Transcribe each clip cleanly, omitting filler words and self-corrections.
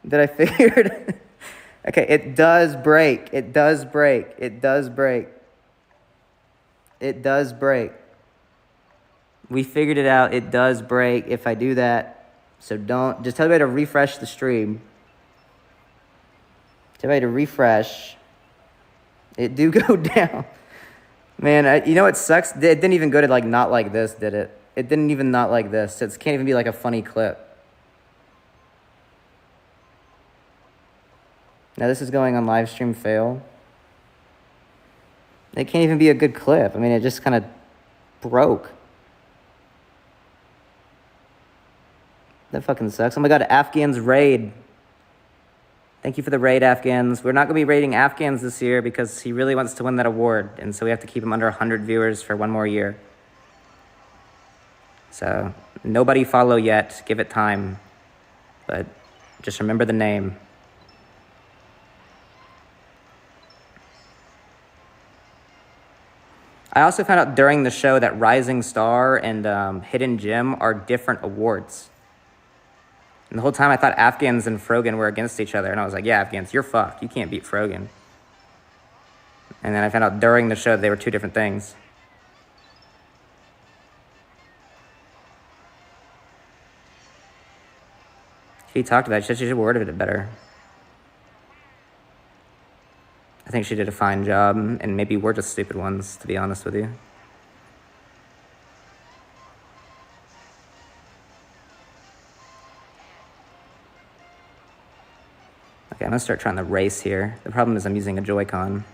Did I figure it? Okay, it does break. It does break. It does break. It does break. We figured it out. It does break if I do that. So don't, just tell everybody to refresh the stream. Tell everybody to refresh. It do go down. Man, you know what sucks? It didn't even go to like not like this, did it? It didn't even not like this. It can't even be like a funny clip. Now this is going on live stream fail. It can't even be a good clip. I mean, it just kind of broke. That fucking sucks. Oh my god, Afghans raid. Thank you for the raid, Afghans. We're not going to be raiding Afghans this year because he really wants to win that award. And so we have to keep him under 100 viewers for one more year. So, nobody follow yet. Give it time. But just remember the name. I also found out during the show that Rising Star and Hidden Gem are different awards. And the whole time I thought Afghans and Frogan were against each other. And I was like, yeah, Afghans, you're fucked. You can't beat Frogan. And then I found out during the show they were two different things. She talked about it. She said she should have worded it better. I think she did a fine job. And maybe we're just stupid ones, to be honest with you. Okay, I'm gonna start trying to race here. The problem is I'm using a Joy-Con.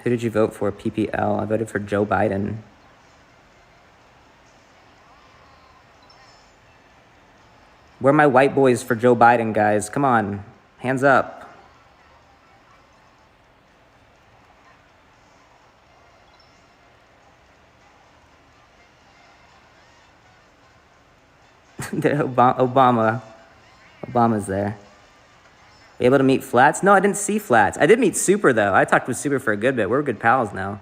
Who did you vote for? PPL. I voted for Joe Biden. Where are my white boys for Joe Biden, guys? Come on. Hands up. Obama's there. Be able to meet Flats? No, I didn't see Flats. I did meet Super, though. I talked with Super for a good bit. We're good pals now.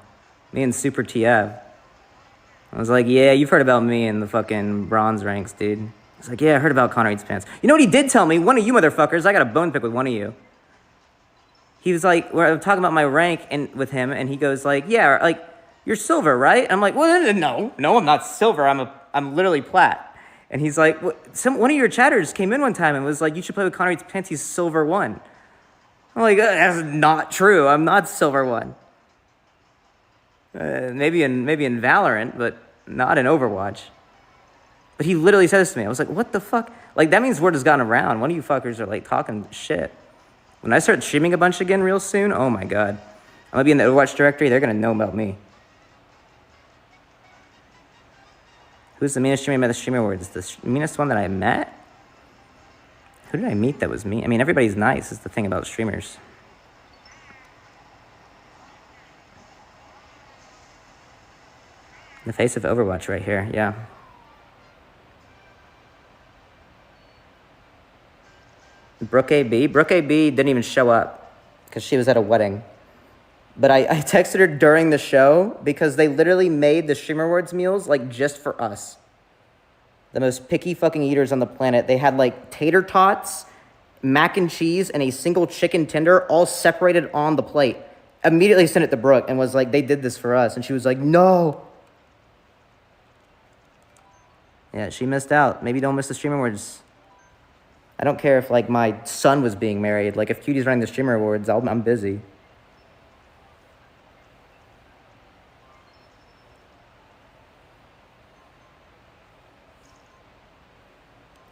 Me and Super TF. I was like, yeah, you've heard about me in the fucking bronze ranks, dude. I was like, yeah, I heard about ConnorEatsPants. You know what he did tell me? One of you motherfuckers, I got a bone pick with one of you. He was like, we're talking about my rank and with him, and he goes like, yeah, like, you're silver, right? I'm like, well, no, I'm not silver. I'm literally plat. And he's like, one of your chatters came in one time and was like, you should play with ConnorEatsPants, he's silver 1. I'm like, that's not true. I'm not silver 1. Maybe in Valorant, but not in Overwatch. But he literally says to me, I was like, what the fuck? Like, that means word has gotten around. One of you fuckers are like talking shit. When I start streaming a bunch again real soon, oh my god. I'm gonna be in the Overwatch directory, they're gonna know about me. Who's the meanest streamer by the Streamer Awards? The meanest one that I met? Who did I meet that was mean? I mean, everybody's nice is the thing about streamers. The face of Overwatch right here, yeah. Brooke AB didn't even show up because she was at a wedding. But I texted her during the show because they literally made the Streamer Awards meals like just for us. The most picky fucking eaters on the planet. They had like tater tots, mac and cheese, and a single chicken tender all separated on the plate. Immediately sent it to Brooke and was like, they did this for us. And she was like, no. Yeah, she missed out. Maybe don't miss the Streamer Awards. I don't care if like my son was being married. Like if Cutie's running the Streamer Awards, I'm busy.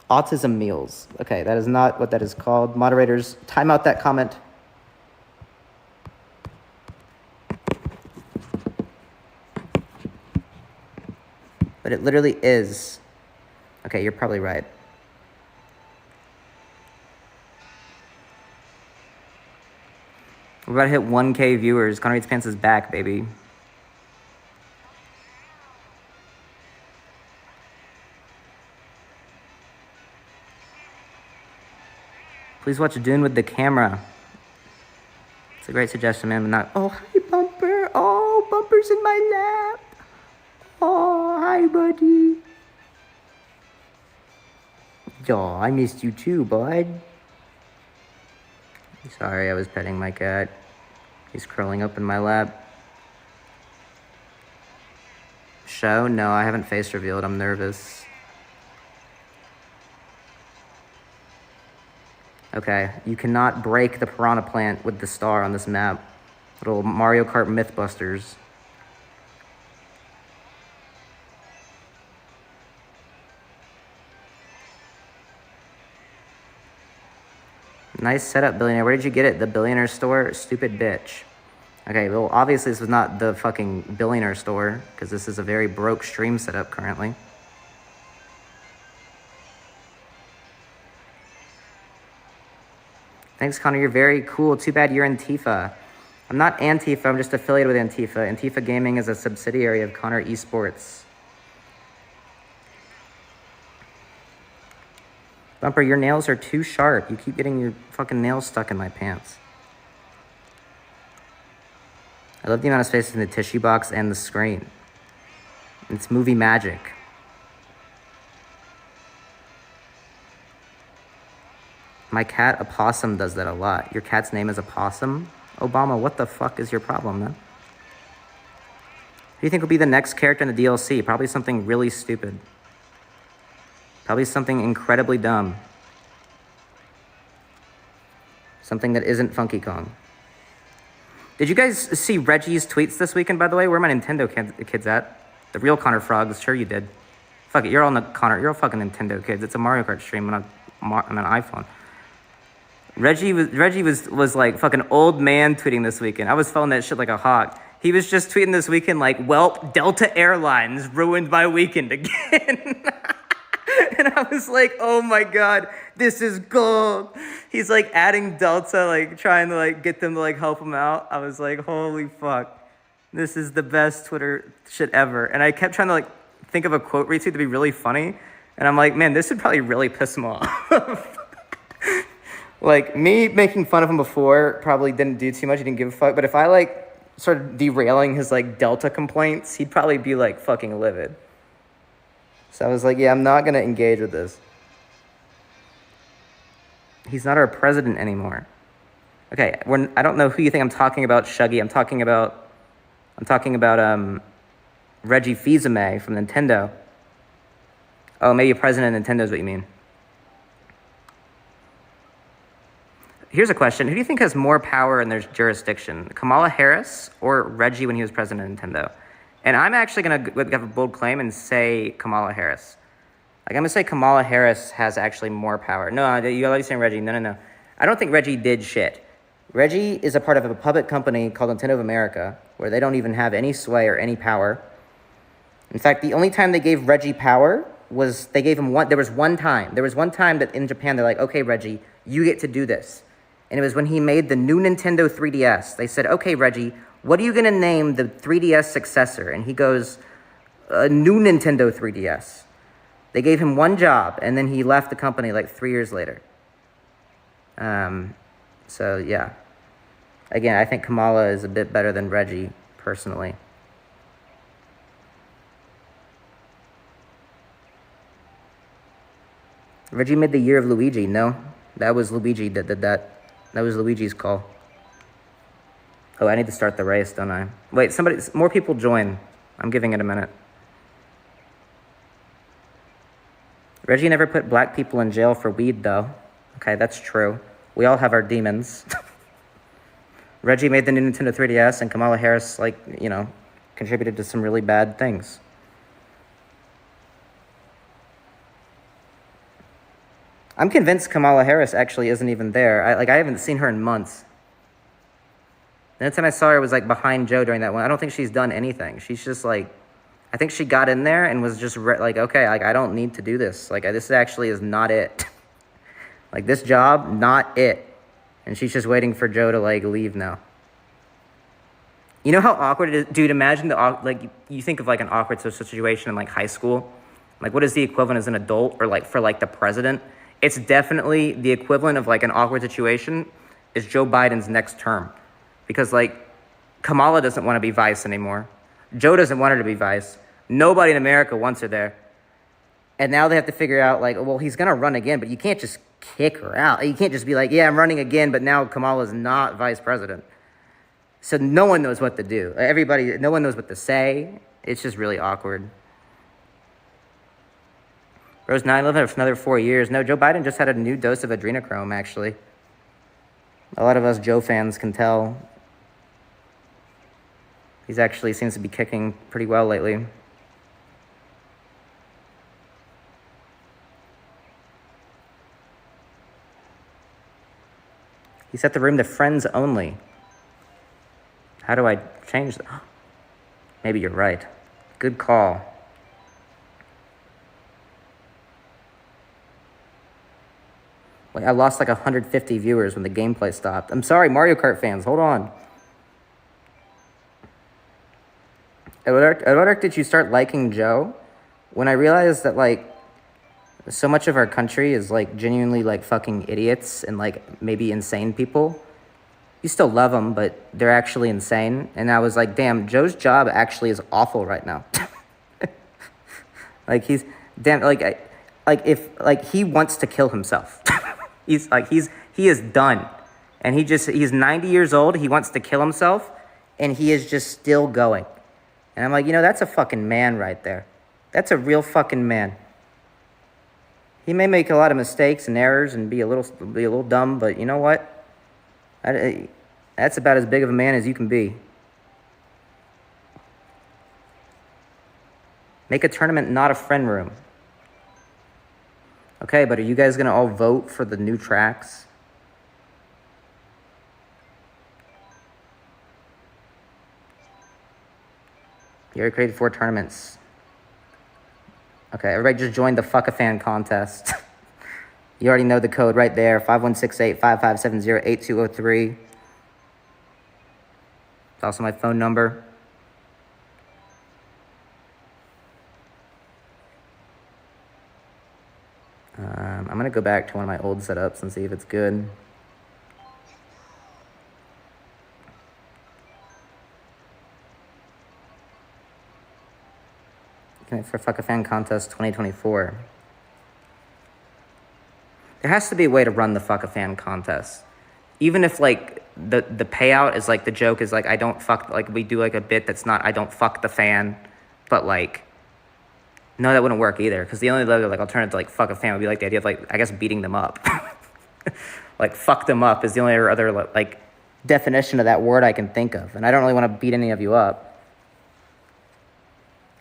Autism meals. Okay, that is not what that is called. Moderators, time out that comment. But it literally is. Okay, you're probably right. We're about to hit 1K viewers. ConnorEatsPants is back, baby. Please watch Dune with the camera. It's a great suggestion, man, but not... Oh, hi, Bumper. Oh, Bumper's in my lap. Oh, hi, buddy. Aw, I missed you too, bud. Sorry, I was petting my cat. He's curling up in my lap. Show? No, I haven't face revealed. I'm nervous. Okay, you cannot break the piranha plant with the star on this map. Little Mario Kart Mythbusters. Nice setup, billionaire. Where did you get it? The billionaire store? Stupid bitch. Okay, well, obviously this was not the fucking billionaire store, because this is a very broke stream setup currently. Thanks, Connor. You're very cool. Too bad you're Antifa. I'm not Antifa. I'm just affiliated with Antifa. Antifa Gaming is a subsidiary of ConnorEatsPants. Bumper, your nails are too sharp. You keep getting your fucking nails stuck in my pants. I love the amount of space in the tissue box and the screen. It's movie magic. My cat, Opossum, does that a lot. Your cat's name is Opossum? Obama, what the fuck is your problem, man? Who do you think will be the next character in the DLC? Probably something really stupid. Probably something incredibly dumb. Something that isn't Funky Kong. Did you guys see Reggie's tweets this weekend, by the way? Where are my Nintendo kids at? The real Connor Frogs, sure you did. Fuck it, you're all you're all fucking Nintendo kids. It's a Mario Kart stream on an iPhone. Reggie was like fucking old man tweeting this weekend. I was following that shit like a hawk. He was just tweeting this weekend like, "Welp, Delta Airlines ruined my weekend again." And I was like, oh my God, this is gold. He's like adding Delta, like trying to like get them to like help him out. I was like, holy fuck. This is the best Twitter shit ever. And I kept trying to like think of a quote retweet to be really funny. And I'm like, man, this would probably really piss him off. Like me making fun of him before probably didn't do too much. He didn't give a fuck. But if I like started derailing his like Delta complaints, he'd probably be like fucking livid. So I was like, yeah, I'm not going to engage with this. He's not our president anymore. Okay, I don't know who you think I'm talking about, Shuggy. I'm talking about Reggie Fils-Aimé from Nintendo. Oh, maybe president of Nintendo is what you mean. Here's a question. Who do you think has more power in their jurisdiction? Kamala Harris or Reggie when he was president of Nintendo? And I'm actually going to have a bold claim and say Kamala Harris. Like, I'm going to say Kamala Harris has actually more power. No, you're already saying Reggie. No. I don't think Reggie did shit. Reggie is a part of a public company called Nintendo of America, where they don't even have any sway or any power. In fact, the only time they gave Reggie power was they gave him there was one time that in Japan, they're like, okay, Reggie, you get to do this. And it was when he made the new Nintendo 3DS. They said, okay, Reggie, what are you going to name the 3DS successor? And he goes, a new Nintendo 3DS. They gave him one job, and then he left the company like 3 years later. So, yeah. Again, I think Kamala is a bit better than Reggie, personally. Reggie made the Year of Luigi. No, that was Luigi that did that. That was Luigi's call. Oh, I need to start the race, don't I? Wait, more people join. I'm giving it a minute. Reggie never put black people in jail for weed, though. Okay, that's true. We all have our demons. Reggie made the new Nintendo 3DS, and Kamala Harris, contributed to some really bad things. I'm convinced Kamala Harris actually isn't even there. I haven't seen her in months. The next time I saw her was like behind Joe during that one. I don't think she's done anything. She's just like, I think she got in there and was just okay, I don't need to do this. This actually is not it. This job, not it. And she's just waiting for Joe to leave now. You know how awkward it is? Dude, imagine you think of an awkward situation in high school. What is the equivalent as an adult or for the president? It's definitely the equivalent of an awkward situation is Joe Biden's next term. Because Kamala doesn't want to be vice anymore. Joe doesn't want her to be vice. Nobody in America wants her there. And now they have to figure out, like, well, he's going to run again, but you can't just kick her out. You can't just be like, yeah, I'm running again, but now Kamala's not vice president. So no one knows what to do. No one knows what to say. It's just really awkward. Rose 9/11 for another 4 years. No, Joe Biden just had a new dose of adrenochrome, actually. A lot of us Joe fans can tell. He's actually seems to be kicking pretty well lately. He set the room to friends only. How do I change that? Maybe you're right. Good call. Wait, I lost like 150 viewers when the gameplay stopped. I'm sorry, Mario Kart fans. Hold on. At what arc did you start liking Joe? When I realized that, like, so much of our country is, like, genuinely, like, fucking idiots and, like, maybe insane people. You still love them, but they're actually insane. And I was like, damn, Joe's job actually is awful right now. Like, he's, damn, if he wants to kill himself. He is done. And he's 90 years old, he wants to kill himself, and he is just still going. And I'm like, that's a fucking man right there. That's a real fucking man. He may make a lot of mistakes and errors and be a little dumb, but you know what? That's about as big of a man as you can be. Make a tournament, not a friend room. Okay, but are you guys going to all vote for the new tracks? You already created 4 tournaments. Okay, everybody just joined the Fuck-A-Fan contest. You already know the code right there, 5168-5570-8203. It's also my phone number. I'm going to go back to one of my old setups and see if it's good. Connect for Fuck-A-Fan Contest 2024. There has to be a way to run the Fuck-A-Fan contest. Even if, like, the payout is, like, the joke is, like, I don't fuck, like, we do, like, a bit that's not, I don't fuck the fan, but, like, no, that wouldn't work either, because the only other, like, alternative to, like, fuck a fan would be, like, the idea of, like, I guess beating them up. Like, fuck them up is the only other, like, definition of that word I can think of, and I don't really want to beat any of you up.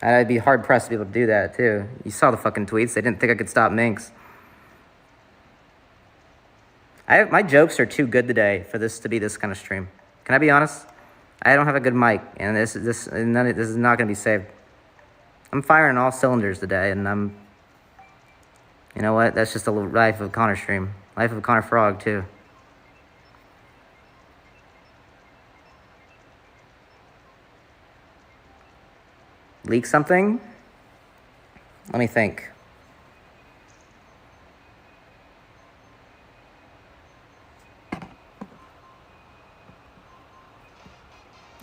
And I'd be hard-pressed to be able to do that, too. You saw the fucking tweets. They didn't think I could stop Minx. My jokes are too good today for this to be this kind of stream. Can I be honest? I don't have a good mic, and this is not going to be saved. I'm firing all cylinders today, and you know what? That's just a little life of Connor stream. Life of Connor Frog, too. Leak something? Let me think.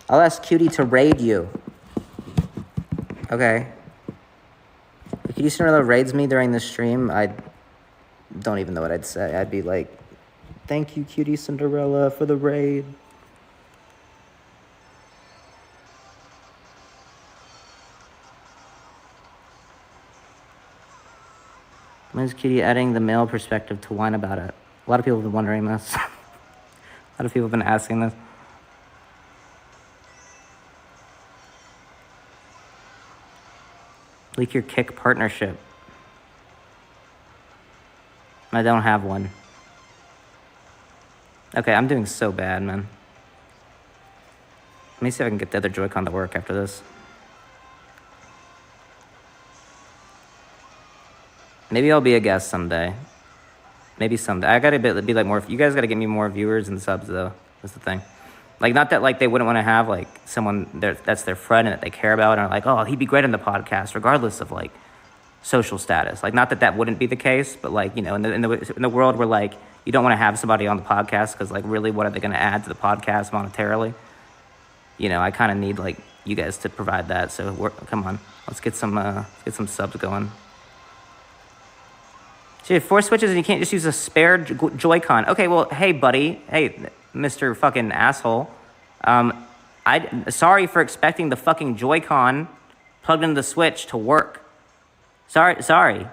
I'll ask Cutie to raid you. Okay. If Cutie Cinderella raids me during the stream, I don't even know what I'd say. I'd be like, thank you, Cutie Cinderella, for the raid. When's Cutie adding the male perspective to whine about it? A lot of people have been wondering this. A lot of people have been asking this. Leak your kick partnership. I don't have one. Okay, I'm doing so bad, man. Let me see if I can get the other Joy-Con to work after this. Maybe I'll be a guest someday. Maybe someday. I gotta be like more. You guys gotta get me more viewers and subs, though. That's the thing. Like, not that, like, they wouldn't want to have, like, someone that's their friend and that they care about and are like, oh, he'd be great on the podcast, regardless of, like, social status. Like, not that that wouldn't be the case, but, like, you know, in the world where, like, you don't want to have somebody on the podcast because, like, really, what are they going to add to the podcast monetarily? You know, I kind of need, like, you guys to provide that. So, come on. Let's get some subs going. So you have 4 switches and you can't just use a spare Joy-Con. Okay, well, hey, buddy. Hey, Mr. fucking asshole. Sorry for expecting the fucking Joy-Con plugged into the Switch to work. Sorry.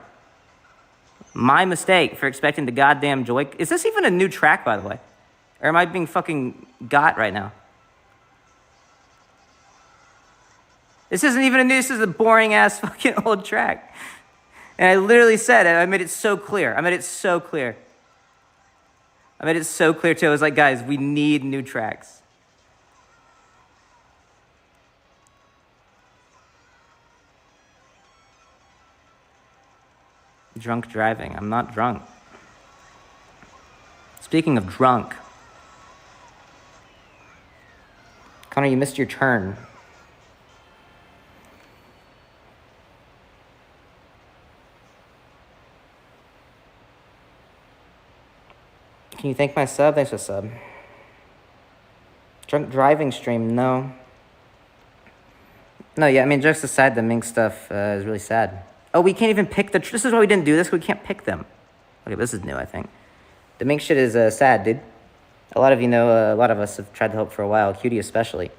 My mistake for expecting the goddamn Joy... Is this even a new track, by the way? Or am I being fucking got right now? This isn't even a new... This is a boring-ass fucking old track. And I literally said it. I made it so clear. I made it so clear, too. I was like, guys, we need new tracks. Drunk driving. I'm not drunk. Speaking of drunk. Connor, you missed your turn. Can you thank my sub? Thanks for sub. Drunk driving stream, no. No, yeah, I mean, jokes aside, the Mink stuff is really sad. Oh, we can't even pick the... This is why we didn't do this. We can't pick them. Okay, this is new, I think. The Mink shit is sad, dude. A lot of you know, a lot of us have tried to help for a while. Cutie especially.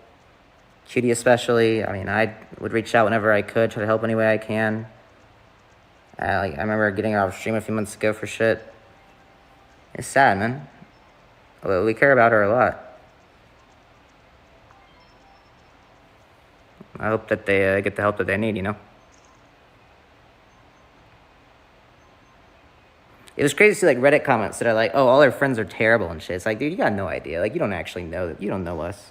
I mean, I would reach out whenever I could, try to help any way I can. I remember getting her off stream a few months ago for shit. It's sad, man. We care about her a lot. I hope that they get the help that they need, you know? It was crazy to see, like, Reddit comments that are like, oh, all our friends are terrible and shit. It's like, dude, you got no idea. Like, you don't actually know that. You don't know us.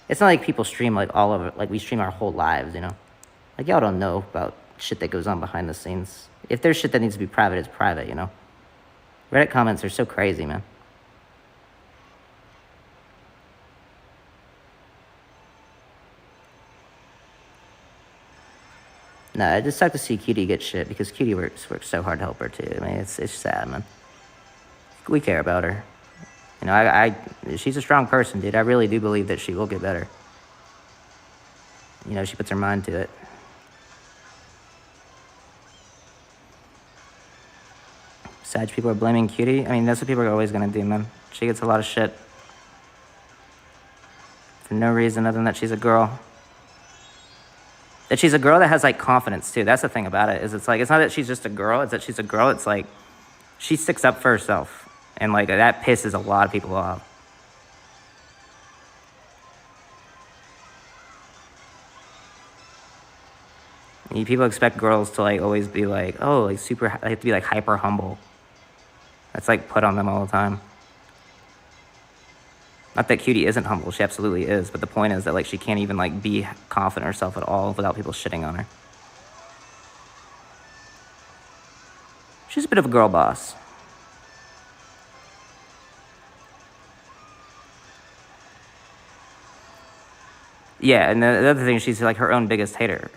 It's not like people stream, like, all of it. Like, we stream our whole lives, you know? Like, y'all don't know about shit that goes on behind the scenes. If there's shit that needs to be private, it's private, you know? Reddit comments are so crazy, man. No, I just have to see Cutie get shit because Cutie works so hard to help her too. I mean, it's sad, man. We care about her. You know, she's a strong person, dude. I really do believe that she will get better. You know, she puts her mind to it. Sad people are blaming Cutie. I mean, that's what people are always gonna do, man. She gets a lot of shit for no reason other than that she's a girl. That she's a girl that has, like, confidence, too. That's the thing about it, is it's like, it's not that she's just a girl, it's that she's a girl. It's like, she sticks up for herself. And, like, that pisses a lot of people off. People expect girls to, like, always be, like, oh, like, super, they have to be, like, hyper humble. That's, like, put on them all the time. Not that Cutie isn't humble, she absolutely is, but the point is that, like, she can't even, like, be confident in herself at all without people shitting on her. She's a bit of a girl boss. Yeah, and the other thing, she's, like, her own biggest hater.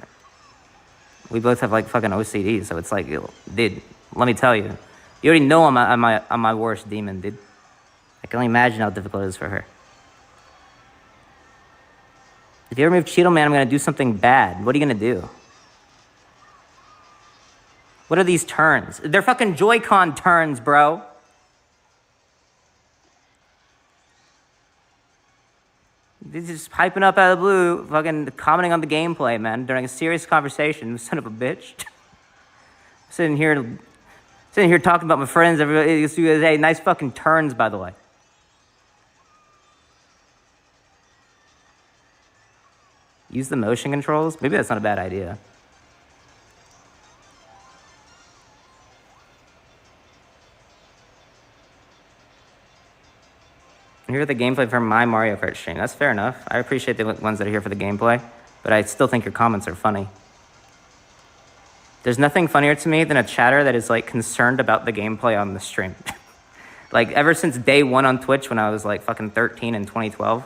We both have, like, fucking OCD, so it's like, dude, let me tell you. You already know I'm my worst demon, dude. I can only imagine how difficult it is for her. If you ever move Cheeto Man, I'm going to do something bad. What are you going to do? What are these turns? They're fucking Joy-Con turns, bro. They're just piping up out of the blue, fucking commenting on the gameplay, man, during a serious conversation. Son of a bitch. Sitting here talking about my friends. Everybody, hey, nice fucking turns, by the way. Use the motion controls? Maybe that's not a bad idea. Here are the gameplay for my Mario Kart stream. That's fair enough. I appreciate the ones that are here for the gameplay, but I still think your comments are funny. There's nothing funnier to me than a chatter that is, like, concerned about the gameplay on the stream. Like, ever since day one on Twitch when I was, like, fucking 13 in 2012,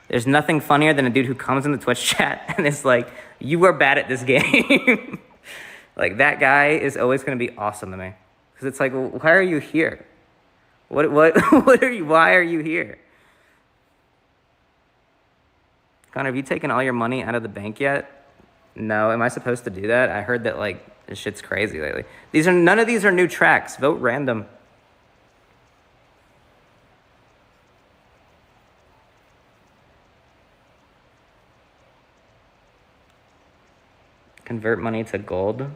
there's nothing funnier than a dude who comes in the Twitch chat and is like, you are bad at this game. Like, that guy is always going to be awesome to me. Because it's like, well, why are you here? What are you, why are you here? Connor, have you taken all your money out of the bank yet? No, am I supposed to do that? I heard that, like, This shit's crazy lately. None of these are new tracks. Vote random. Convert money to gold.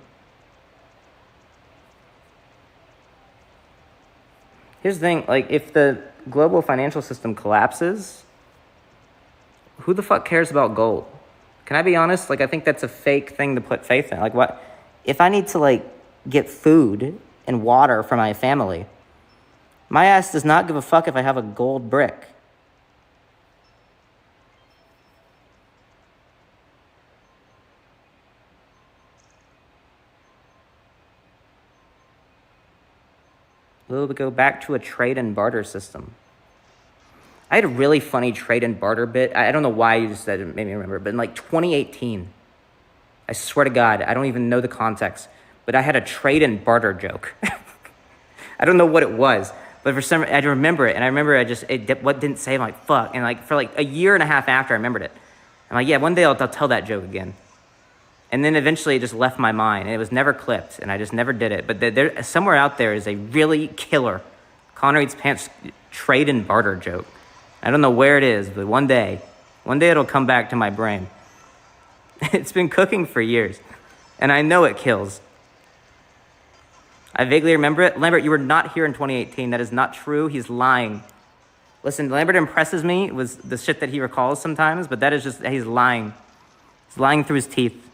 Here's the thing, like, if the global financial system collapses, who the fuck cares about gold? Can I be honest? Like, I think that's a fake thing to put faith in. Like, what? If I need to, like, get food and water for my family, my ass does not give a fuck if I have a gold brick. We'll go back to a trade and barter system. I had a really funny trade and barter bit. I don't know why you just said it, made me remember, but in like 2018, I swear to God, I don't even know the context, but I had a trade and barter joke. I don't know what it was, but for some reason, I remember it, and I remember what didn't say, I'm like, fuck, and like for like a year and a half after I remembered it, I'm like, yeah, one day I'll tell that joke again. And then eventually it just left my mind, and it was never clipped, and I just never did it. But there somewhere out there is a really killer Connor Eats Pants trade and barter joke. I don't know where it is, but one day it'll come back to my brain. It's been cooking for years, and I know it kills. I vaguely remember it. Lambert, you were not here in 2018. That is not true. He's lying. Listen, Lambert impresses me with the shit that he recalls sometimes, but that is just, he's lying. He's lying through his teeth.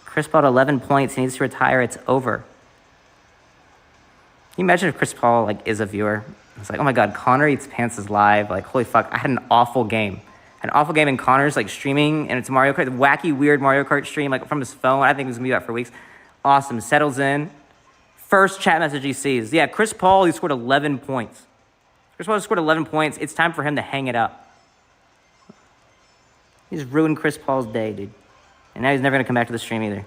Chris Paul 11 points. He needs to retire. It's over. Can you imagine if Chris Paul like is a viewer? It's like, oh my God, Connor Eats Pants is live. Like, holy fuck, I had an awful game. And Connor's like streaming, and it's Mario Kart, wacky, weird Mario Kart stream, like from his phone. I think it was gonna be that for weeks. Awesome, settles in. First chat message he sees. Yeah, Chris Paul, he scored 11 points. Chris Paul scored 11 points. It's time for him to hang it up. He's ruined Chris Paul's day, dude. And now he's never gonna come back to the stream either.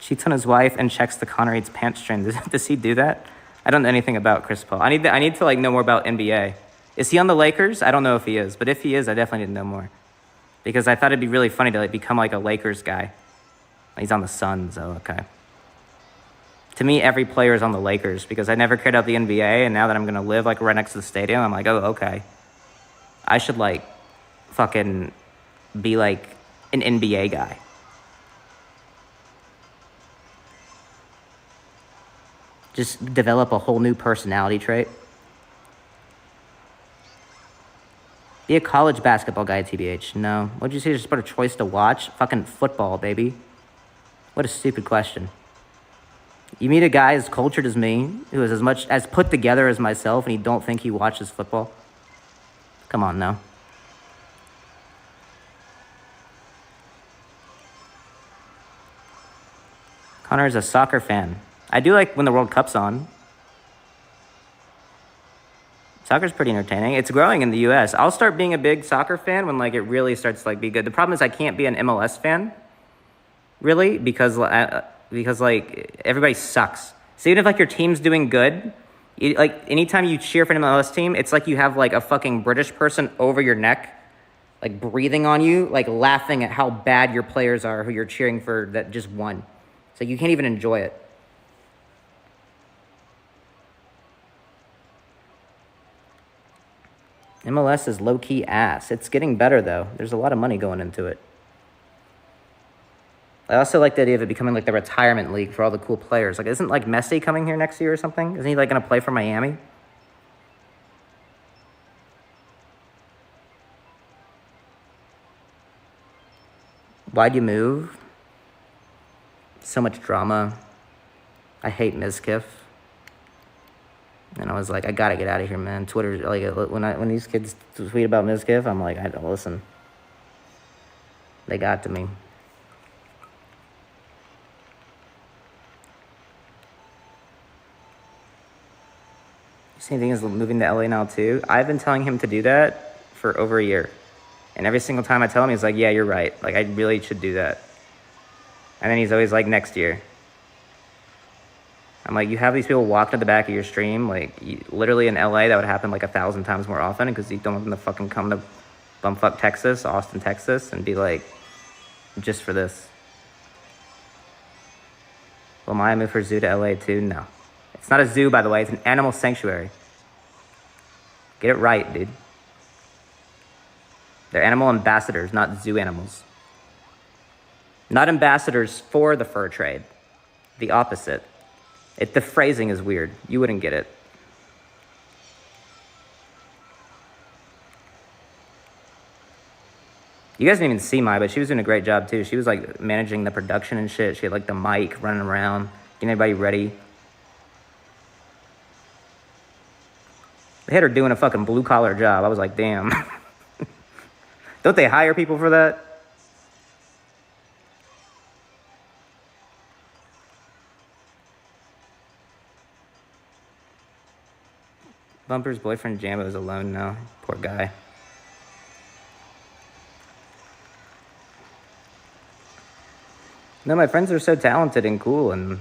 Cheats on his wife and checks the Connor Eats Pants stream. Does he do that? I don't know anything about Chris Paul. I need to like know more about NBA. Is he on the Lakers? I don't know if he is, but if he is, I definitely need to know more. Because I thought it'd be really funny to like become like a Lakers guy. He's on the Suns, so okay. To me, every player is on the Lakers because I never cared about the NBA, and now that I'm gonna live like right next to the stadium, I'm like, oh, okay. I should like fucking be like an NBA guy. Just develop a whole new personality trait. Be a college basketball guy, TBH. No. What'd you say? Just put a choice to watch? Fucking football, baby. What a stupid question. You meet a guy as cultured as me, who is as much as put together as myself, and you don't think he watches football? Come on now. Connor is a soccer fan. I do like when the World Cup's on. Soccer's pretty entertaining. It's growing in the U.S. I'll start being a big soccer fan when like it really starts to like be good. The problem is I can't be an MLS fan, really, because like everybody sucks. So even if like your team's doing good, like anytime you cheer for an MLS team, it's like you have like a fucking British person over your neck, like breathing on you, like laughing at how bad your players are who you're cheering for that just won. So you can't even enjoy it. MLS is low-key ass. It's getting better, though. There's a lot of money going into it. I also like the idea of it becoming like the retirement league for all the cool players. Like, isn't like Messi coming here next year or something? Isn't he like going to play for Miami? Why'd you move? So much drama. I hate Mizkif. And I was like, I gotta get out of here, man. Twitter, like, when these kids tweet about Mizkif, I'm like, I don't listen. They got to me. Same thing as moving to LA now too. I've been telling him to do that for over a year. And every single time I tell him, he's like, yeah, you're right. Like, I really should do that. And then he's always like, next year. I'm like, you have these people walking to the back of your stream, like, literally in LA, that would happen like 1,000 times more often because you don't want them to fucking come to bumfuck Texas, Austin, Texas, and be like, just for this. Will Maya move her zoo to LA too? No. It's not a zoo, by the way. It's an animal sanctuary. Get it right, dude. They're animal ambassadors, not zoo animals. Not ambassadors for the fur trade. The opposite. The phrasing is weird. You wouldn't get it. You guys didn't even see Maya, but she was doing a great job too. She was like managing the production and shit. She had like the mic running around, getting everybody ready. They had her doing a fucking blue collar job. I was like, damn. Don't they hire people for that? Bumper's boyfriend Jambo is alone now. Poor guy. No, my friends are so talented and cool and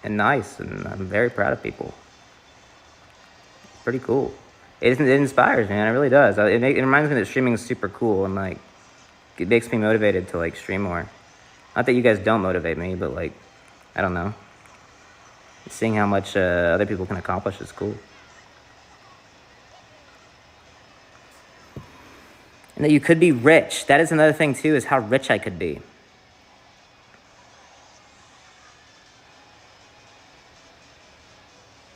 nice, and I'm very proud of people. It's pretty cool. It inspires, man. It really does. It reminds me that streaming is super cool, and like, it makes me motivated to like stream more. Not that you guys don't motivate me, but like, I don't know. Seeing how much other people can accomplish is cool. And that you could be rich. That is another thing too, is how rich I could be.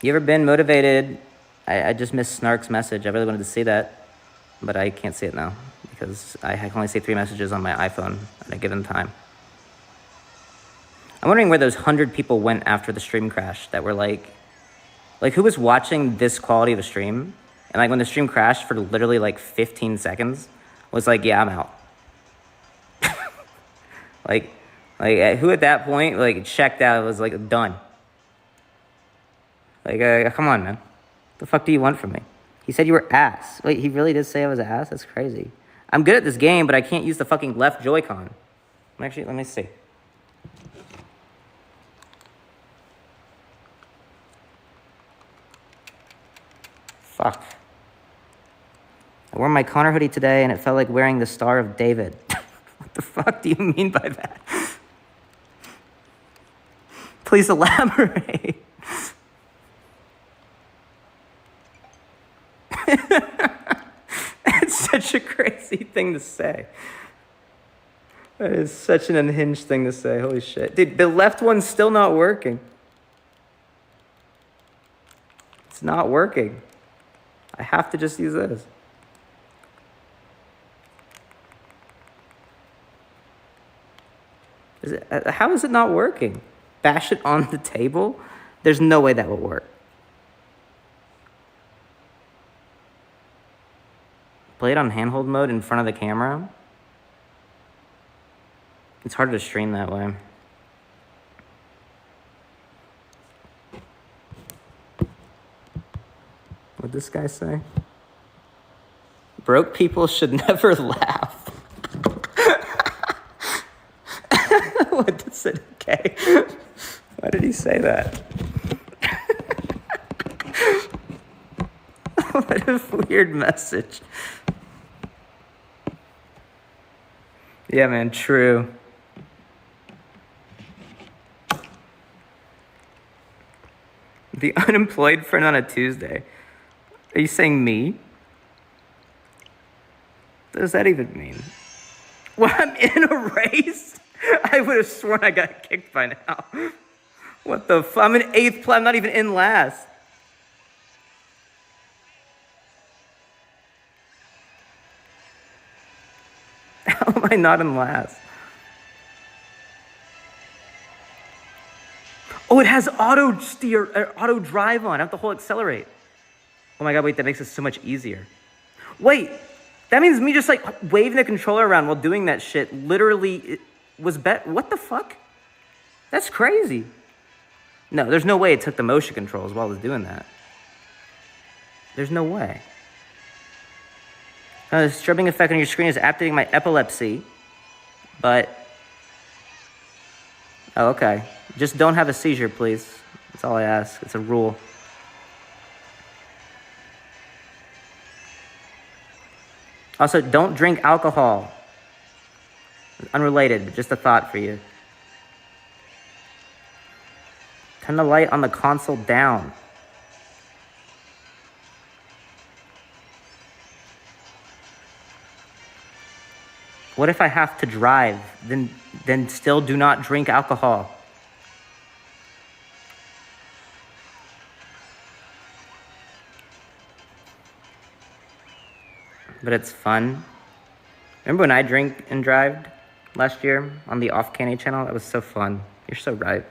You ever been motivated? I just missed Snark's message. I really wanted to see that, but I can't see it now because I can only see 3 messages on my iPhone at a given time. I'm wondering where those 100 people went after the stream crashed that were like who was watching this quality of a stream? And like when the stream crashed for literally like 15 seconds was like, yeah, I'm out. like who at that point like checked out, was like done. Like, come on, man. What the fuck do you want from me? He said you were ass. Wait, he really did say I was ass? That's crazy. I'm good at this game, but I can't use the fucking left Joy-Con. Actually, let me see. Fuck. I wore my Connor hoodie today, and it felt like wearing the Star of David. What the fuck do you mean by that? Please elaborate. It's such a crazy thing to say. That is such an unhinged thing to say. Holy shit. Dude, the left one's still not working. It's not working. I have to just use this. How is it not working? Bash it on the table? There's no way that will work. Play it on handhold mode in front of the camera. It's harder to stream that way. What'd this guy say? Broke people should never laugh. What does it? Okay. Why did he say that? What a weird message. Yeah, man, true. The unemployed friend on a Tuesday. Are you saying me? What does that even mean? Well, I'm in a race? I would have sworn I got kicked by now. What the fuck? I'm in 8th place. I'm not even in last. How am I not in last? Oh, it has auto steer, auto drive on. I have to hold accelerate. Oh my God, wait, that makes it so much easier. Wait, that means me just like waving the controller around while doing that shit literally was what the fuck? That's crazy. No, there's no way it took the motion controls while I was doing that. There's no way. The disturbing effect on your screen is activating my epilepsy, but... Oh, okay. Just don't have a seizure, please. That's all I ask. It's a rule. Also, don't drink alcohol. Unrelated, but just a thought for you. Turn the light on the console down. What if I have to drive? Then still do not drink alcohol. But it's fun. Remember when I drank and drove last year on the Off Canny channel? That was so fun. You're so right.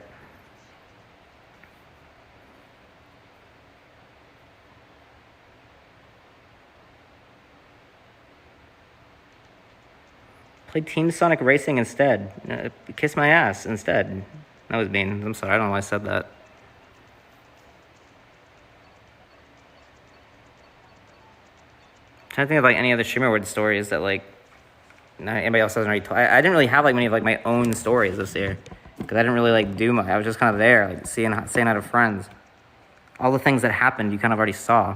Play Team Sonic Racing instead. Kiss my ass instead. That was mean. I'm sorry. I don't know why I said that. I'm trying to think of like any other Streamer Word stories that like anybody else hasn't already told. I didn't really have like many of like my own stories this year because I didn't really like do much. I was just kind of there, like saying hi to friends. All the things that happened, you kind of already saw.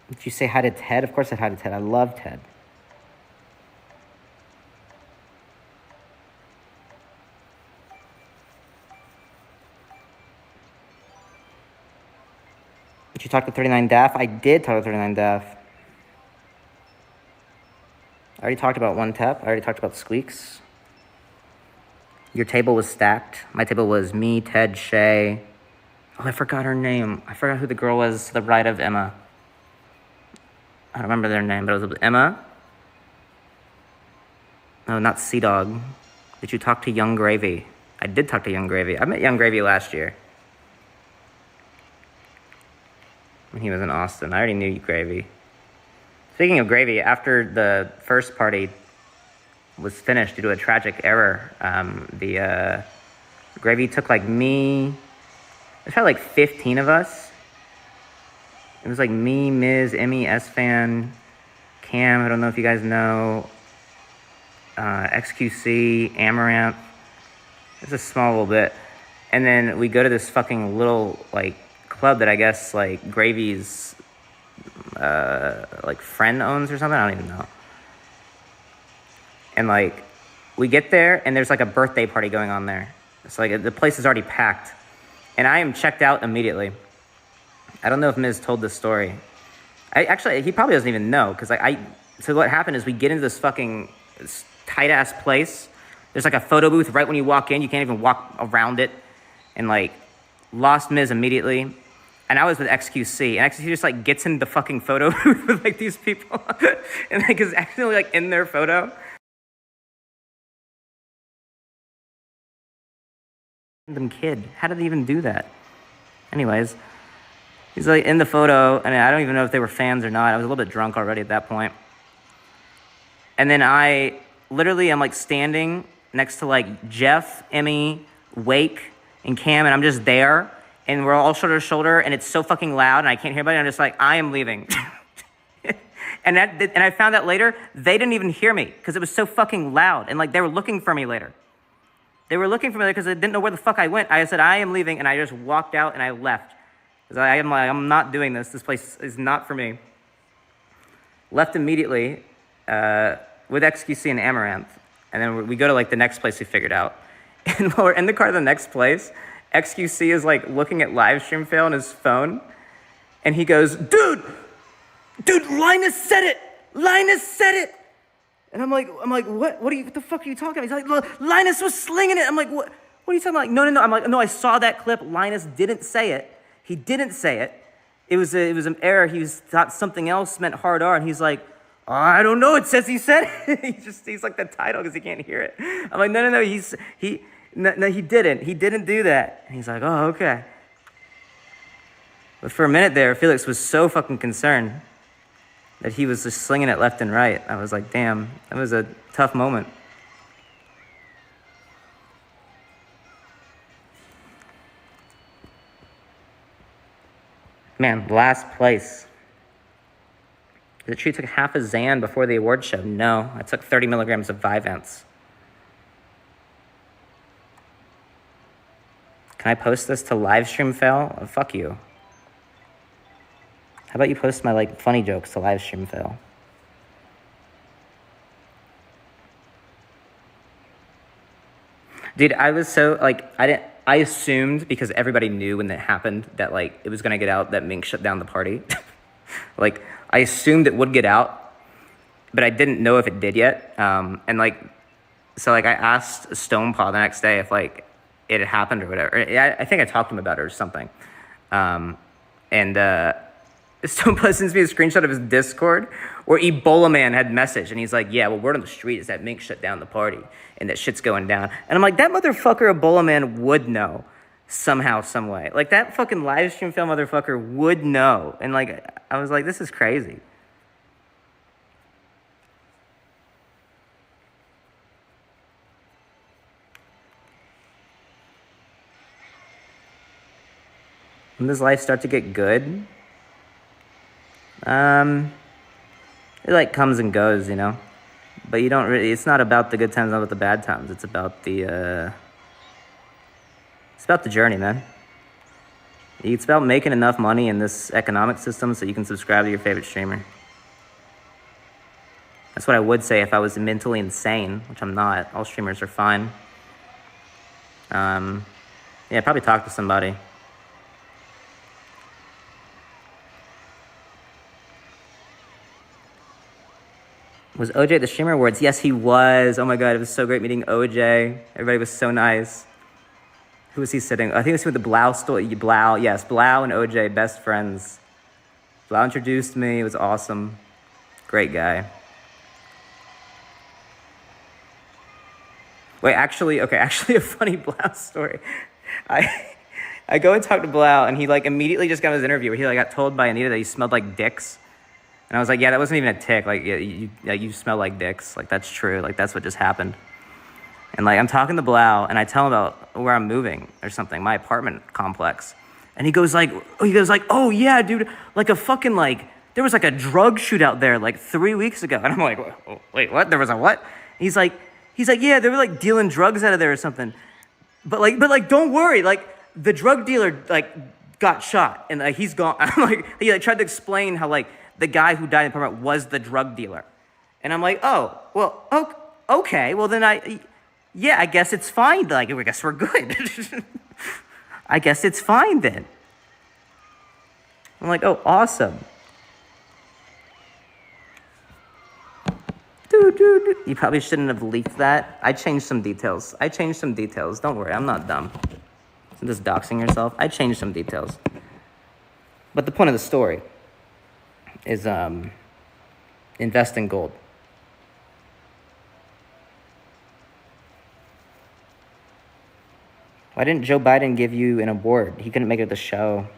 Did you say hi to Ted? Of course I said hi to Ted. I love Ted. Did you talk to 39 Daff? I did talk to 39 Daff. I already talked about One Tap. I already talked about Squeaks. Your table was stacked. My table was me, Ted, Shay. Oh, I forgot her name. I forgot who the girl was to the right of Emma. I don't remember their name, but it was Emma. No, not Sea Dog. Did you talk to Young Gravy? I did talk to Young Gravy. I met Young Gravy last year when he was in Austin. I already knew Gravy. Speaking of Gravy, after the first party was finished due to a tragic error, the Gravy took like me. There's probably like 15 of us. It was like me, Miz, Emmy, S-Fan, Cam, I don't know if you guys know, XQC, Amaranth. It's a small little bit. And then we go to this fucking little, like, club that I guess, like, Gravy's, like, friend owns or something. I don't even know. And, like, we get there, and there's, like, a birthday party going on there. It's like, the place is already packed. And I am checked out immediately. I don't know if Miz told this story. He probably doesn't even know, because so what happened is we get into this fucking tight-ass place. There's like a photo booth right when you walk in. You can't even walk around it. And like, lost Miz immediately. And I was with XQC, and XQC just like gets in the fucking photo booth with like these people. And like is actually like in their photo. Random kid. How did they even do that? Anyways. He's like in the photo, and I don't even know if they were fans or not. I was a little bit drunk already at that point. And then I literally am like standing next to like Jeff, Emmy, Wake, and Cam, and I'm just there, and we're all shoulder to shoulder, and it's so fucking loud, and I can't hear anybody, and I'm just like, I am leaving. and I found out later, they didn't even hear me, because it was so fucking loud, and like they were looking for me later. They were looking for me because they didn't know where the fuck I went. I said, I am leaving, and I just walked out, and I left. I'm not doing this. This place is not for me. Left immediately with XQC and Amaranth. And then we go to like the next place we figured out. And while we're in the car to the next place, XQC is like looking at live stream fail on his phone. And he goes, dude, Linus said it. Linus said it. And I'm like, what the fuck are you talking about? He's like, Linus was slinging it. I'm like, what are you talking about? Like, no. I'm like, no, I saw that clip. Linus didn't say it. He didn't say it. It was an error. He thought something else meant hard R, and he's like, oh, I don't know. It says he said it. he's like the title because he can't hear it. I'm like, no. He didn't. He didn't do that. And he's like, oh, okay. But for a minute there, Felix was so fucking concerned that he was just slinging it left and right. I was like, damn, that was a tough moment. Man, last place. Is it true you took half a Xan before the award show? No, I took 30 milligrams of Vyvanse. Can I post this to live stream fail? Oh, fuck you. How about you post my like funny jokes to live stream fail? Dude, I was so like I assumed because everybody knew when that happened that like it was gonna get out that Mink shut down the party. Like I assumed it would get out, but I didn't know if it did yet. And like so like I asked Stonepaw the next day if like it had happened or whatever. I think I talked to him about it or something. And Stonepaw sends me a screenshot of his Discord where Ebola Man had messaged and he's like, yeah, well, word on the street is that Mink shut down the party and that shit's going down. And I'm like, that motherfucker Ebola Man would know somehow, some way. Like that fucking live stream film motherfucker would know. And like, I was like, this is crazy. When does life start to get good? It like comes and goes, you know, but you don't really, it's not about the good times, not about the bad times. It's about the journey, man. It's about making enough money in this economic system so you can subscribe to your favorite streamer. That's what I would say if I was mentally insane, which I'm not. All streamers are fine. Yeah, probably talk to somebody. Was OJ at the Streamer Awards? Yes, he was. Oh my God, it was so great meeting OJ. Everybody was so nice. Who was he sitting? I think it was with the Blau story. Blau, yes, Blau and OJ, best friends. Blau introduced me. It was awesome. Great guy. Wait, actually a funny Blau story. I go and talk to Blau, and he like immediately just got his interview where he like got told by Anita that he smelled like dicks. And I was like, yeah, that wasn't even a tick. Like, yeah, you smell like dicks. Like, that's true. Like, that's what just happened. And, like, I'm talking to Blau, and I tell him about where I'm moving or something, my apartment complex. And he goes like, oh, yeah, dude, like a fucking, like, there was, like, a drug shootout there, like, 3 weeks ago. And I'm like, oh, wait, what? There was a what? He's like, yeah, they were, like, dealing drugs out of there or something. But don't worry. Like, the drug dealer, like, got shot, and, like, he's gone. I'm like, he, like, tried to explain how, like, the guy who died in the apartment was the drug dealer. And I'm like, oh, well, okay. Well, then I guess it's fine. Like, I guess we're good. I guess it's fine then. I'm like, oh, awesome. Dude. You probably shouldn't have leaked that. I changed some details. Don't worry, I'm not dumb. So just doxing yourself. I changed some details. But the point of the story is invest in gold. Why didn't Joe Biden give you an award? He couldn't make it to the show.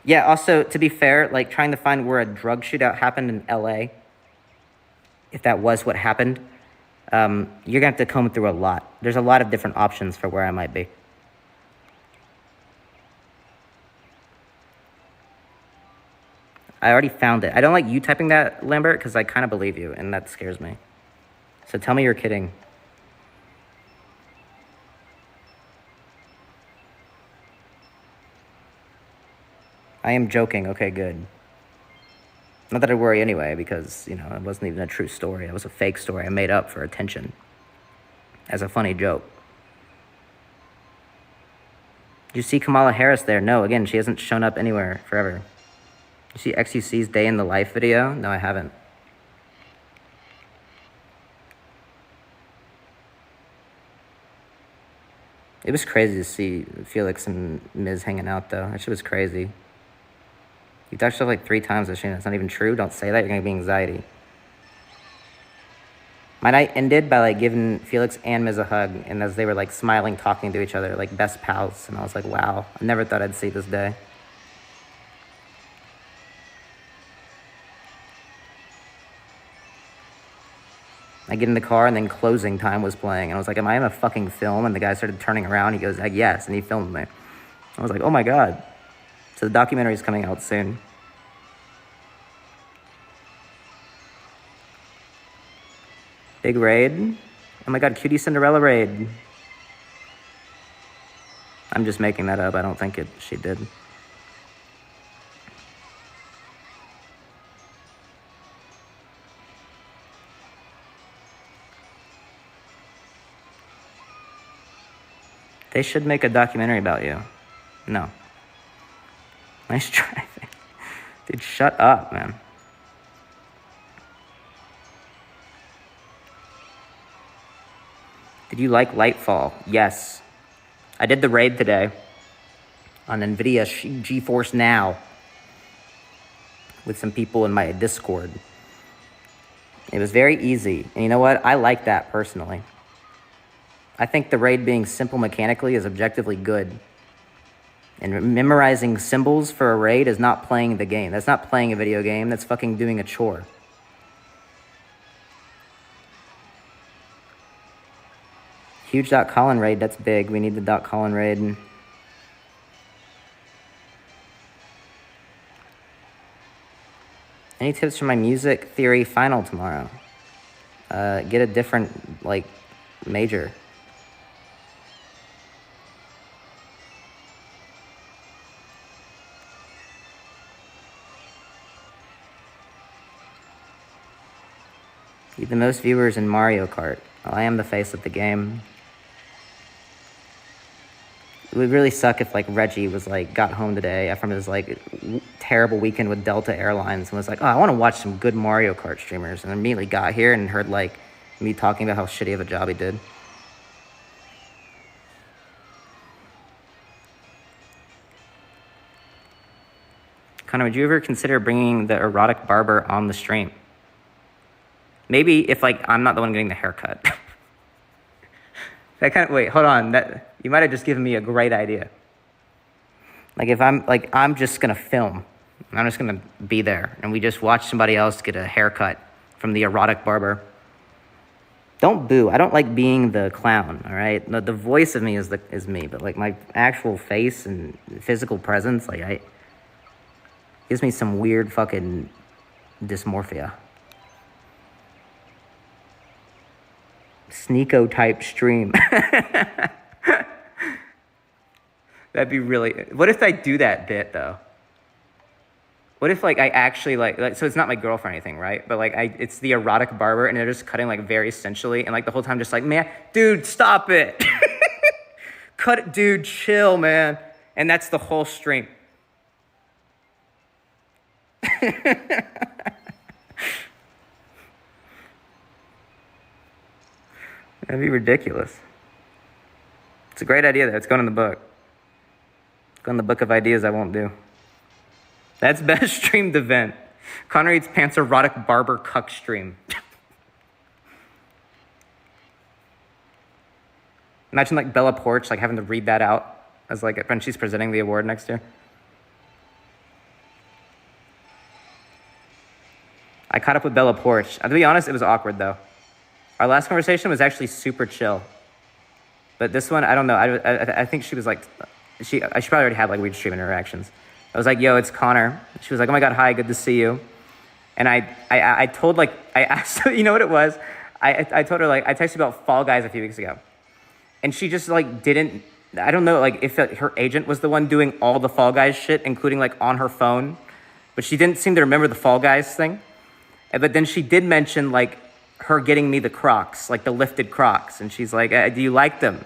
Yeah, also, to be fair, like trying to find where a drug shootout happened in LA, if that was what happened, you're gonna have to comb through a lot. There's a lot of different options for where I might be. I already found it. I don't like you typing that, Lambert, because I kind of believe you, and that scares me. So tell me you're kidding. I am joking. Okay, good. Not that I worry anyway, because, you know, it wasn't even a true story. It was a fake story I made up for attention as a funny joke. Did you see Kamala Harris there? No, again, she hasn't shown up anywhere forever. You see XUC's Day in the Life video? No, I haven't. It was crazy to see Felix and Miz hanging out, though. That shit was crazy. You talked stuff like 3 times this year. That's not even true. Don't say that. You're going to be anxiety. My night ended by, like, giving Felix and Miz a hug. And as they were, like, smiling, talking to each other, like, best pals. And I was like, wow. I never thought I'd see this day. I get in the car, and then Closing Time was playing. And I was like, am I in a fucking film? And the guy started turning around. He goes, like, yes. And he filmed me. I was like, oh, my God. So the documentary is coming out soon. Big raid? Oh my god, Cutie Cinderella raid. I'm just making that up. I don't think she did. They should make a documentary about you. No. Nice try. Dude, shut up, man. Did you like Lightfall? Yes. I did the raid today on NVIDIA GeForce Now with some people in my Discord. It was very easy. And you know what? I like that personally. I think the raid being simple mechanically is objectively good. And memorizing symbols for a raid is not playing the game. That's not playing a video game. That's fucking doing a chore. Huge .colin raid, that's big. We need the .colin raid. Any tips for my music theory final tomorrow? Get a different, like, major. Get the most viewers in Mario Kart. I am the face of the game. It would really suck if, like, Reggie was, like, got home today from his, like, terrible weekend with Delta Airlines and was like, oh, I want to watch some good Mario Kart streamers. And immediately got here and heard, like, me talking about how shitty of a job he did. Connor, would you ever consider bringing the erotic barber on the stream? Maybe if, like, I'm not the one getting the haircut. Wait, hold on. You might have just given me a great idea. Like, if I'm just going to film. I'm just going to be there. And we just watch somebody else get a haircut from the erotic barber. Don't boo. I don't like being the clown, all right? The voice of me is me. But, like, my actual face and physical presence, like, gives me some weird fucking dysmorphia. Sneeko type stream. That'd be really... What if I do that bit, though? What if, like, I actually, like so it's not my girlfriend or anything, right? But, like, it's the erotic barber, and they're just cutting, like, very sensually, and, like, the whole time just like, man, dude, stop it. Cut it, dude, chill, man. And that's the whole stream. That'd be ridiculous. It's a great idea, though. It's going in the book. It's going in the book of ideas I won't do. That's best streamed event. Connor Eats Pants erotic barber cuck stream. Imagine, like, Bella Porch, like, having to read that out as, like, when she's presenting the award next year. I caught up with Bella Porch. To be honest, it was awkward, though. Our last conversation was actually super chill. But this one, I don't know. I think she was like, she probably already had, like, weird stream interactions. I was like, yo, it's Connor. She was like, oh my God, hi, good to see you. And I told, like, I asked, you know what it was? I told her, like, I texted about Fall Guys a few weeks ago. And she just, like, didn't, I don't know, like, if her agent was the one doing all the Fall Guys shit, including, like, on her phone. But she didn't seem to remember the Fall Guys thing. But then she did mention, like, her getting me the Crocs, like the lifted Crocs. And she's like, do you like them?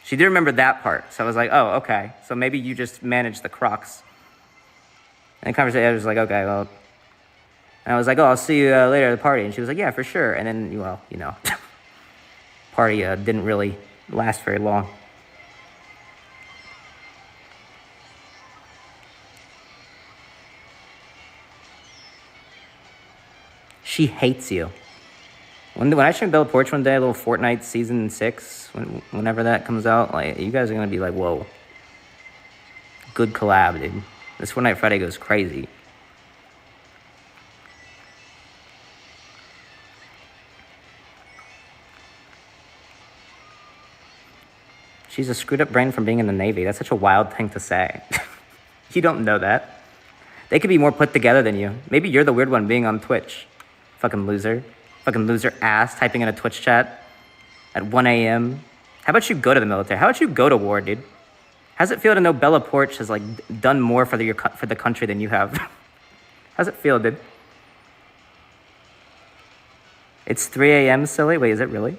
She did remember that part. So I was like, oh, okay. So maybe you just managed the Crocs. And the conversation, I was like, okay, well. And I was like, oh, I'll see you later at the party. And she was like, yeah, for sure. And then, well, you know, party didn't really last very long. She hates you. When I stream Bella Porch one day, a little Fortnite Season 6, whenever that comes out, like, you guys are going to be like, whoa. Good collab, dude. This Fortnite Friday goes crazy. She's a screwed up brain from being in the Navy. That's such a wild thing to say. You don't know that. They could be more put together than you. Maybe you're the weird one being on Twitch. Fucking loser. Fucking loser ass typing in a Twitch chat. at 1 a.m. How about you go to the military? How about you go to war, dude? How's it feel to know Bella Porch has like done more for the country than you have? How's it feel, dude? It's 3 a.m. silly. Wait, is it really?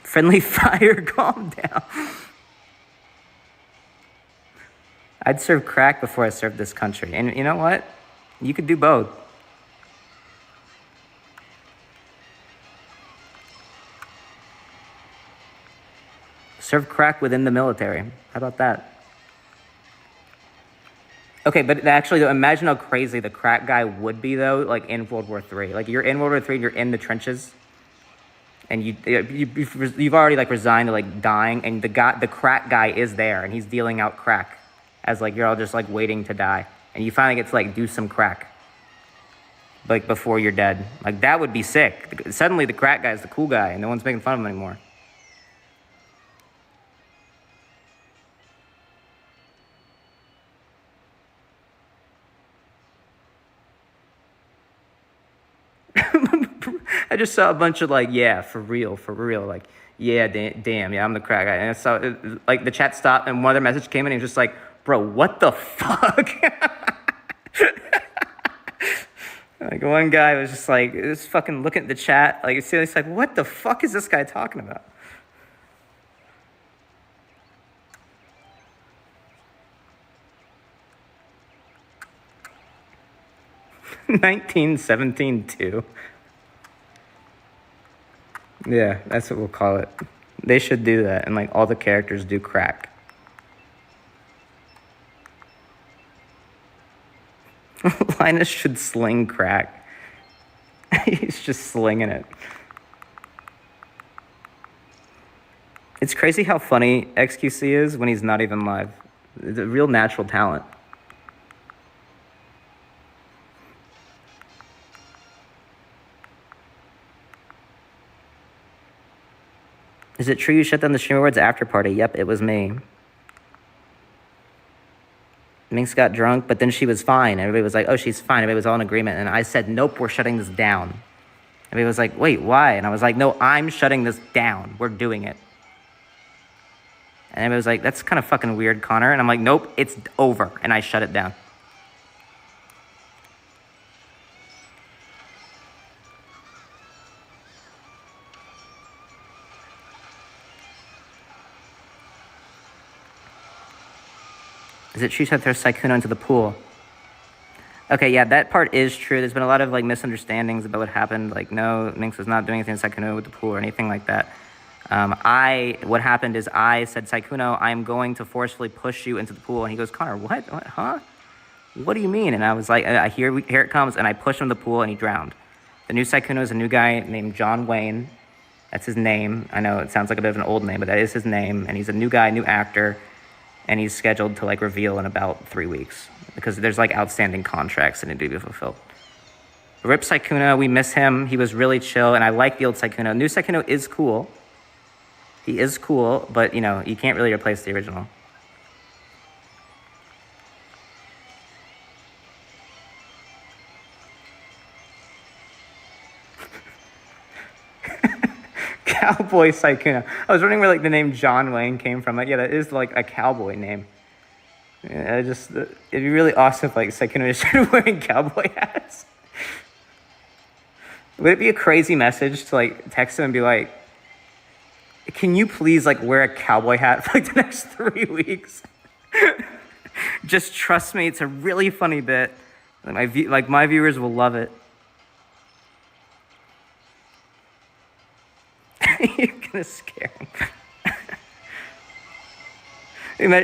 Friendly fire, calm down. I'd serve crack before I served this country. And you know what? You could do both. Serve crack within the military. How about that? Okay, but actually, though, imagine how crazy the crack guy would be, though, like in World War III. Like, you're in World War III and you're in the trenches, and you've already, like, resigned to, like, dying, and the crack guy is there, and he's dealing out crack as, like, you're all just, like, waiting to die. And you finally get to, like, do some crack, like, before you're dead. Like, that would be sick. Suddenly, the crack guy is the cool guy, and no one's making fun of him anymore. I just saw a bunch of like, yeah, for real, like, yeah, damn, yeah, I'm the crack guy. And I saw, like, the chat stopped, and one other message came in, and he was just like, bro, what the fuck? Like, one guy was just like, just fucking looking at the chat, like, it's like, what the fuck is this guy talking about? (1917) Yeah, that's what we'll call it. They should do that, and like all the characters do crack. Linus should sling crack. He's just slinging it. It's crazy how funny XQC is when he's not even live. It's a real natural talent. Is it true you shut down the Stream Awards after party? Yep, it was me. Minx got drunk, but then she was fine. Everybody was like, oh, she's fine. Everybody was all in agreement. And I said, nope, we're shutting this down. Everybody was like, wait, why? And I was like, no, I'm shutting this down. We're doing it. And everybody was like, that's kind of fucking weird, Connor. And I'm like, nope, it's over. And I shut it down. Is it true that there's Sykkuno into the pool? Okay, yeah, that part is true. There's been a lot of like misunderstandings about what happened. Like, no, Minx was not doing anything to Sykkuno with the pool or anything like that. What happened is I said, Sykkuno, I'm going to forcefully push you into the pool. And he goes, Connor, what, huh? What do you mean? And I was like, here it comes. And I pushed him in the pool and he drowned. The new Sykkuno is a new guy named John Wayne. That's his name. I know it sounds like a bit of an old name, but that is his name. And he's a new guy, new actor. And he's scheduled to like reveal in about 3 weeks because there's like outstanding contracts that need to be fulfilled. Rip Sykkuno, we miss him. He was really chill, and I like the old Sykkuno. New Sykkuno is cool. He is cool, but you know, you can't really replace the original. Cowboy Sykkuno. I was wondering where like the name John Wayne came from. Like, yeah, that is like a cowboy name. Yeah, it'd be really awesome if like Sykkuno just started wearing cowboy hats. Would it be a crazy message to like text him and be like, can you please like wear a cowboy hat for like the next 3 weeks? Just trust me, it's a really funny bit. My viewers will love it. You're gonna scare him.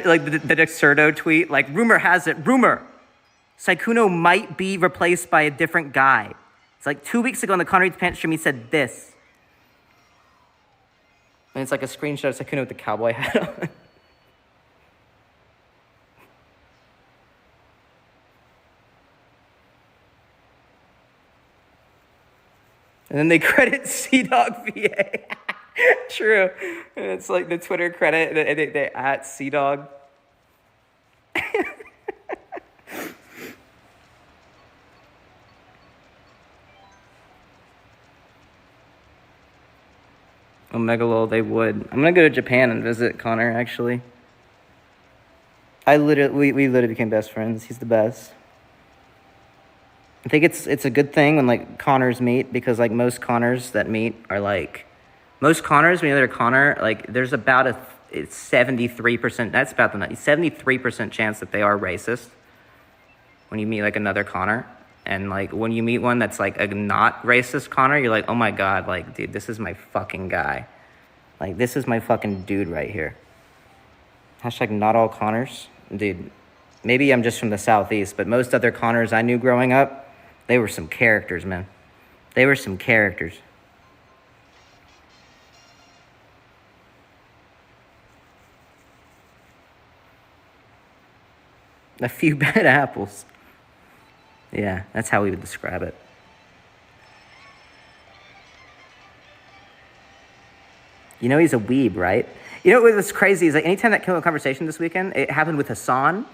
Like the Dexerto tweet, like, rumor has it, Sykkuno might be replaced by a different guy. It's like 2 weeks ago on the ConnorEatsPants stream, he said this. And it's like a screenshot of Sykkuno with the cowboy hat on. And then they credit CDog VA. True. And it's like the Twitter credit, they at CDog. Omega lol, they would. I'm gonna go to Japan and visit Connor, actually. We literally became best friends. He's the best. I think it's a good thing when like Connors meet, because like most Connors that meet are like, most Connors, when you're a Connor, like there's about it's 73%, that's about the 73% chance that they are racist when you meet like another Connor. And like when you meet one that's like a not racist Connor, you're like, oh my God, like dude, this is my fucking guy. Like this is my fucking dude right here. Hashtag not all Connors. Dude, maybe I'm just from the Southeast, but most other Connors I knew growing up, they were some characters, man. They were some characters. A few bad apples. Yeah, that's how we would describe it. You know he's a weeb, right? You know what's crazy is like anytime that came up conversation this weekend, it happened with Hassan.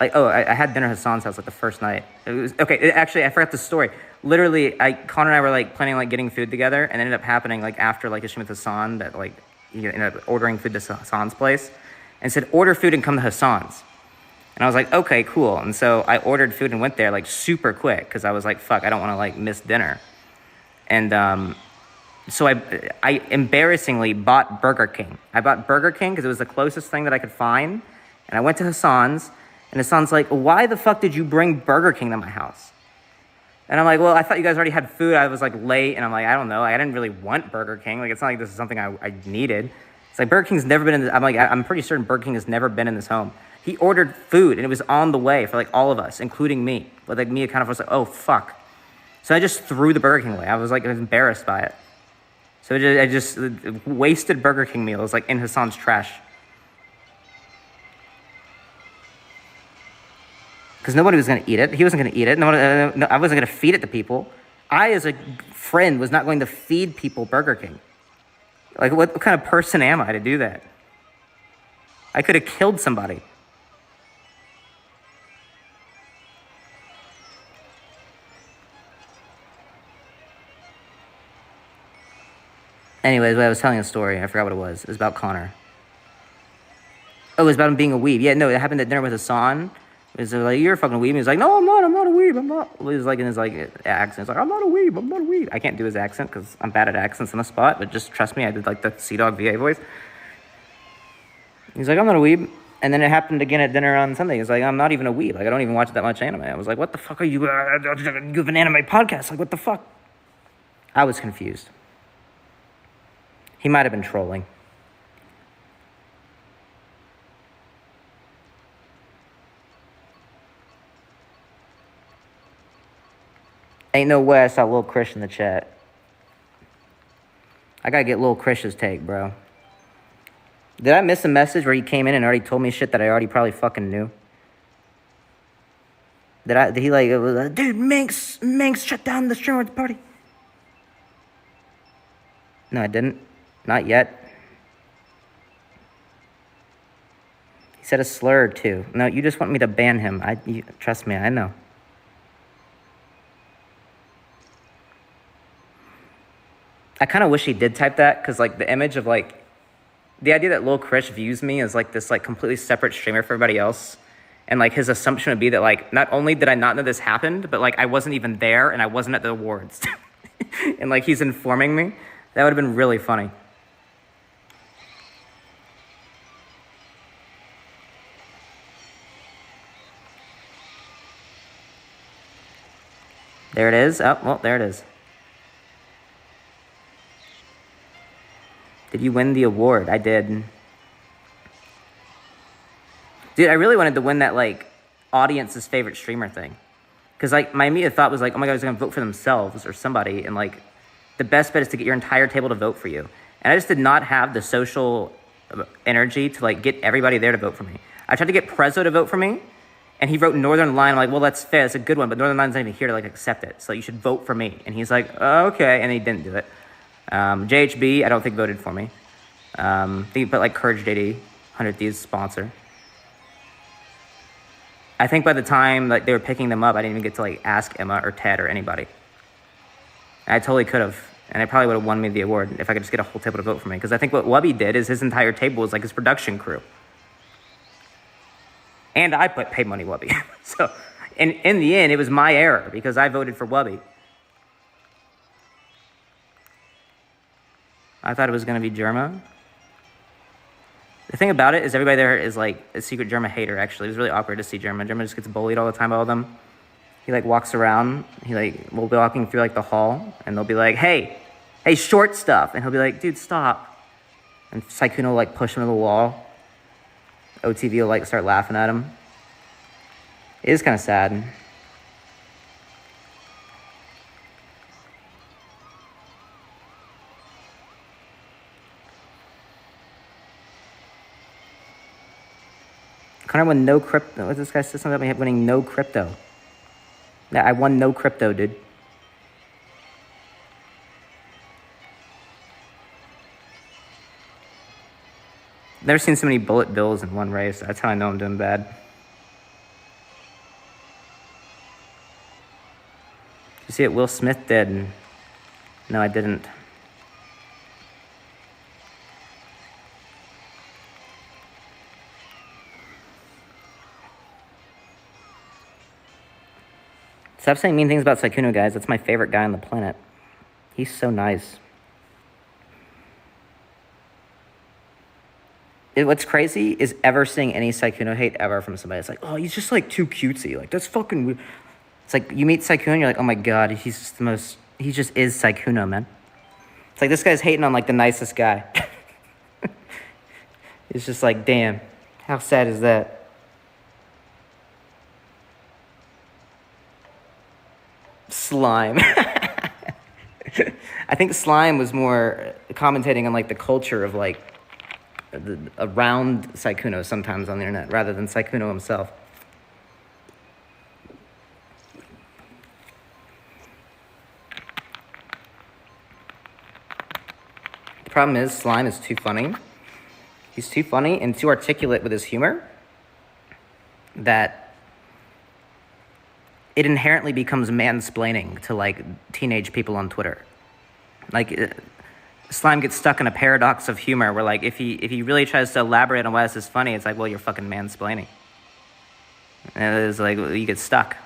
Like, oh, I had dinner at Hassan's house like the first night. It was okay. Actually, I forgot the story. Literally, Connor and I were like planning like getting food together, and it ended up happening like after like a stream with Hassan that like he ended up ordering food to Hassan's place, and said order food and come to Hassan's. And I was like, okay, cool. And so I ordered food and went there like super quick because I was like, fuck, I don't want to like miss dinner. And so I embarrassingly bought Burger King. I bought Burger King because it was the closest thing that I could find. And I went to Hassan's, and Hassan's like, why the fuck did you bring Burger King to my house? And I'm like, well, I thought you guys already had food. I was like late, and I'm like, I don't know. I didn't really want Burger King. Like, it's not like this is something I needed. It's like Burger King's never been in this. I'm like, I'm pretty certain Burger King has never been in this home. He ordered food, and it was on the way for like all of us, including me. But like me, it kind of was like, oh fuck. So I just threw the Burger King away. I was like embarrassed by it. So I just wasted Burger King meals like in Hassan's trash. Because nobody was going to eat it. He wasn't going to eat it. I wasn't going to feed it to people. I, as a friend, was not going to feed people Burger King. Like, what kind of person am I to do that? I could have killed somebody. Anyways, I was telling a story. I forgot what it was. It was about Connor. Oh, it was about him being a weeb. Yeah, no, it happened at dinner with Hassan. It was like, you're a fucking weeb. He was like, no, I'm not a weeb. I'm not. He was like in his like accent. He's like, I'm not a weeb. I can't do his accent because I'm bad at accents on the spot, but just trust me, I did like the Sea-Dog VA voice. He's like, I'm not a weeb. And then it happened again at dinner on Sunday. He's like, I'm not even a weeb. Like, I don't even watch that much anime. I was like, what the fuck are you? You have an anime podcast. Like, what the fuck? I was confused. He might have been trolling. Ain't no way I saw Lil Krish in the chat. I gotta get Lil Krish's take, bro. Did I miss a message where he came in and already told me shit that I already probably fucking knew? Did he like, it was like, dude, Minx shut down the streamer party. No, I didn't. Not yet. He said a slur or two. No, you just want me to ban him. Trust me, I know. I kind of wish he did type that, because like the image of like, the idea that Lil Krish views me as like this like completely separate streamer for everybody else, and like his assumption would be that like not only did I not know this happened, but like I wasn't even there and I wasn't at the awards, and like he's informing me. That would have been really funny. There it is. Oh, well, there it is. Did you win the award? I did. Dude, I really wanted to win that, like, audience's favorite streamer thing. Because, like, my immediate thought was, like, oh my God, he's going to vote for themselves or somebody. And, like, the best bet is to get your entire table to vote for you. And I just did not have the social energy to, like, get everybody there to vote for me. I tried to get Prezzo to vote for me, and he wrote Northern Line. I'm like, well, that's fair. That's a good one. But Northern Line's not even here to, like, accept it. So you should vote for me. And he's like, okay. And he didn't do it. JHB, I don't think voted for me. But like Courage JD, 100 Thieves sponsor. I think by the time they were picking them up, I didn't even get to like ask Emma or Ted or anybody. I totally could have. And it probably would have won me the award if I could just get a whole table to vote for me. Because I think what Wubby did is his entire table was like his production crew. And I paid money Wubby. So in the end, it was my error because I voted for Wubby. I thought it was going to be Germa. The thing about it is everybody there is like a secret Germa hater, actually. It was really awkward to see Germa. Germa just gets bullied all the time by all of them. He like walks around. He like will be walking through like the hall and they'll be like, hey, short stuff. And he'll be like, dude, stop. And Sykkuno will like push him to the wall. OTV will like start laughing at him. It is kind of sad. Connor won no crypto. What's this guy said something about me winning no crypto? Yeah, I won no crypto, dude. Never seen so many bullet bills in one race. That's how I know I'm doing bad. Did you see what Will Smith did? No, I didn't. Stop saying mean things about Sykkuno, guys. That's my favorite guy on the planet. He's so nice. What's crazy is ever seeing any Sykkuno hate ever from somebody. It's like, oh, he's just like too cutesy. Like, that's fucking weird. It's like you meet Sykkuno and you're like, oh my God, he just is Sykkuno, man. It's like this guy's hating on like the nicest guy. It's just like, damn, how sad is that? Slime. I think Slime was more commentating on like the culture of like around Sykkuno sometimes on the internet rather than Sykkuno himself. The problem is Slime is too funny. He's too funny and too articulate with his humor that it inherently becomes mansplaining to like teenage people on Twitter. Like Slime gets stuck in a paradox of humor where like if he really tries to elaborate on why this is funny, it's like, well, you're fucking mansplaining. And it's like, you get stuck.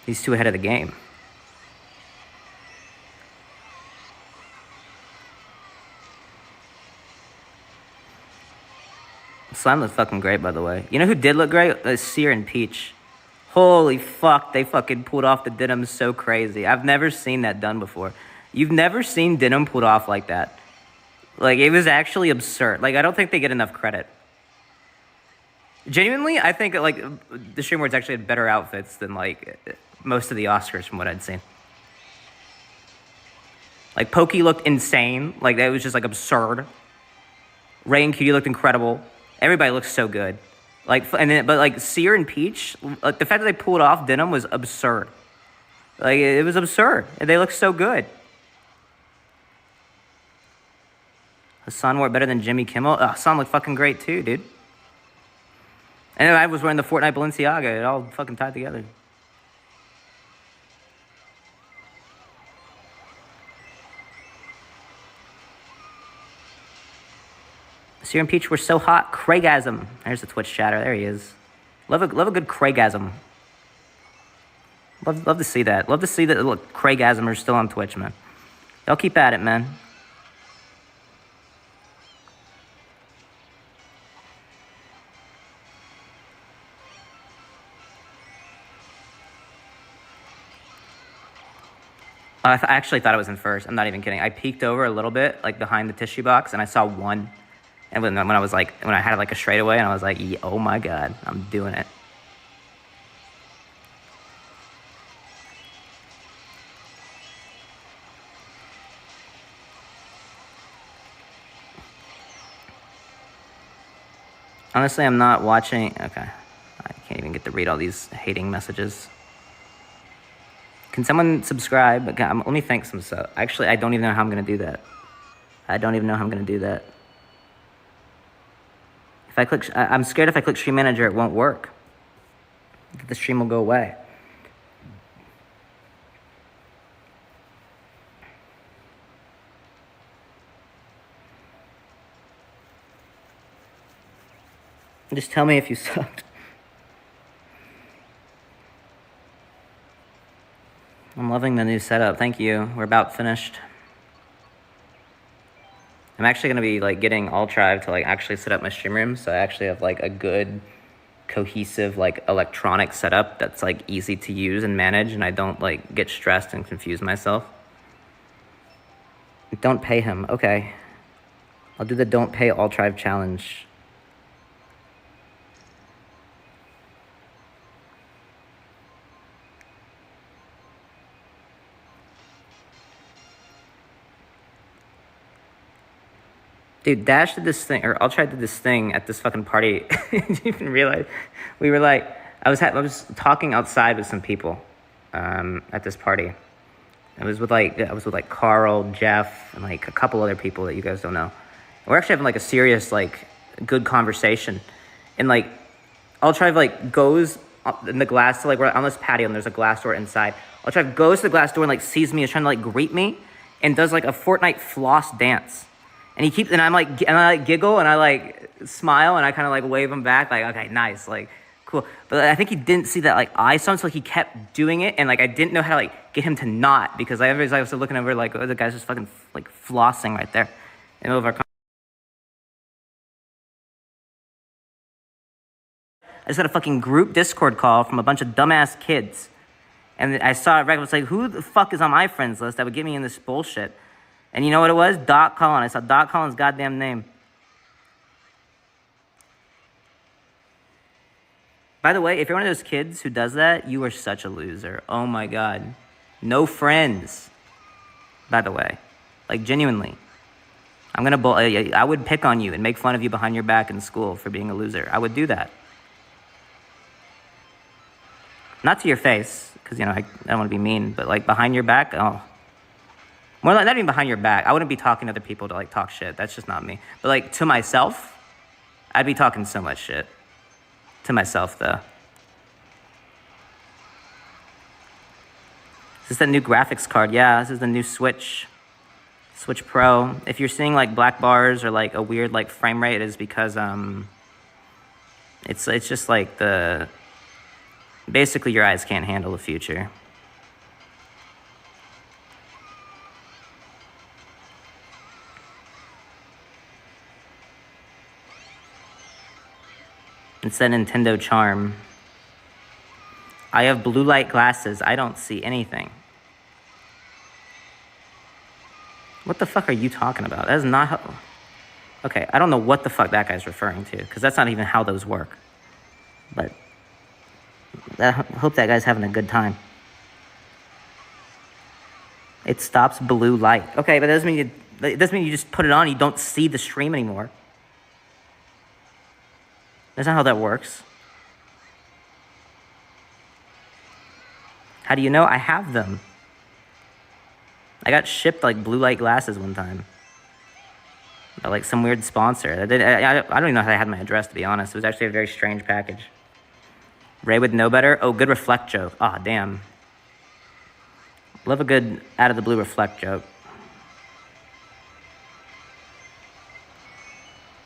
He's too ahead of the game. Slime looks fucking great, by the way. You know who did look great? Sear and Peach. Holy fuck, they fucking pulled off the denim so crazy. I've never seen that done before. You've never seen denim pulled off like that. Like, it was actually absurd. Like, I don't think they get enough credit. Genuinely, I think, like, the Stream Awards actually had better outfits than, like, most of the Oscars from what I'd seen. Like, Pokey looked insane. Like, that was just, like, absurd. Ray and Cutie looked incredible. Everybody looks so good. Like, but like Sear and Peach, like the fact that they pulled off denim was absurd. Like, it was absurd. And they look so good. Hassan wore it better than Jimmy Kimmel. Hassan looked fucking great too, dude. And I was wearing the Fortnite Balenciaga. It all fucking tied together. Sear and Peach were so hot. Craigasm. There's the Twitch chatter. There he is. Love a good Craigasm. Love to see that. Love to see that. Look, Craigasm are still on Twitch, man. Y'all keep at it, man. I actually thought it was in first. I'm not even kidding. I peeked over a little bit, like behind the tissue box, and I saw one. And when I had like a straightaway, and I was like, oh my God, I'm doing it. Honestly, I'm not watching. Okay. I can't even get to read all these hating messages. Can someone subscribe? Okay, let me thank some stuff. Actually, I don't even know how I'm going to do that. If I click, I'm scared if I click Stream Manager, it won't work. The stream will go away. Just tell me if you sucked. I'm loving the new setup. Thank you. We're about finished. I'm actually gonna be like getting Altrive to like actually set up my stream room, so I actually have like a good, cohesive like electronic setup that's like easy to use and manage, and I don't like get stressed and confuse myself. Don't pay him. Okay. I'll do the don't pay Altrive challenge. Dude, Dash did this thing, or Altrive did this thing at this fucking party. Didn't even realize. We were like, I was talking outside with some people at this party. I was with like Carl, Jeff, and like a couple other people that you guys don't know. We're actually having like a serious, like, good conversation. And like, Altrive like goes in the glass, so like we're on this patio and there's a glass door inside. Altrive goes to the glass door and like sees me, is trying to like greet me, and does like a Fortnite floss dance. And he keeps, and I like giggle and I like smile and I kind of like wave him back, like, okay, nice, like, cool. But I think he didn't see that like I saw him, so he kept doing it, and like I didn't know how to like get him to not, because I was looking over like, oh, the guy's just fucking like flossing right there in the middle of our. I just got a fucking group Discord call from a bunch of dumbass kids, and I saw it right. I was like, who the fuck is on my friends list that would get me in this bullshit? And you know what it was? Doc Collin. I saw Doc Collin's goddamn name. By the way, if you're one of those kids who does that, you are such a loser. Oh my God. No friends. By the way. Like, genuinely. I would pick on you and make fun of you behind your back in school for being a loser. I would do that. Not to your face, because, you know, I don't want to be mean, but like behind your back, oh. More like, not even behind your back. I wouldn't be talking to other people to like talk shit. That's just not me. But like to myself, I'd be talking so much shit. To myself though. Is this the new graphics card? Yeah, this is the new Switch Pro. If you're seeing like black bars or like a weird like frame rate, it is because it's just like basically your eyes can't handle the future. It's that Nintendo charm. I have blue light glasses. I don't see anything. What the fuck are you talking about? That is not how... Okay, I don't know what the fuck that guy's referring to, because that's not even how those work. But I hope that guy's having a good time. It stops blue light. Okay, but it doesn't mean you just put it on and you don't see the stream anymore. That's not how that works. How do you know? I have them. I got shipped like blue light glasses one time. By like some weird sponsor. I don't even know how they had my address, to be honest. It was actually a very strange package. Ray would know better. Oh, good reflect joke. Aw, oh, damn. Love a good out of the blue reflect joke.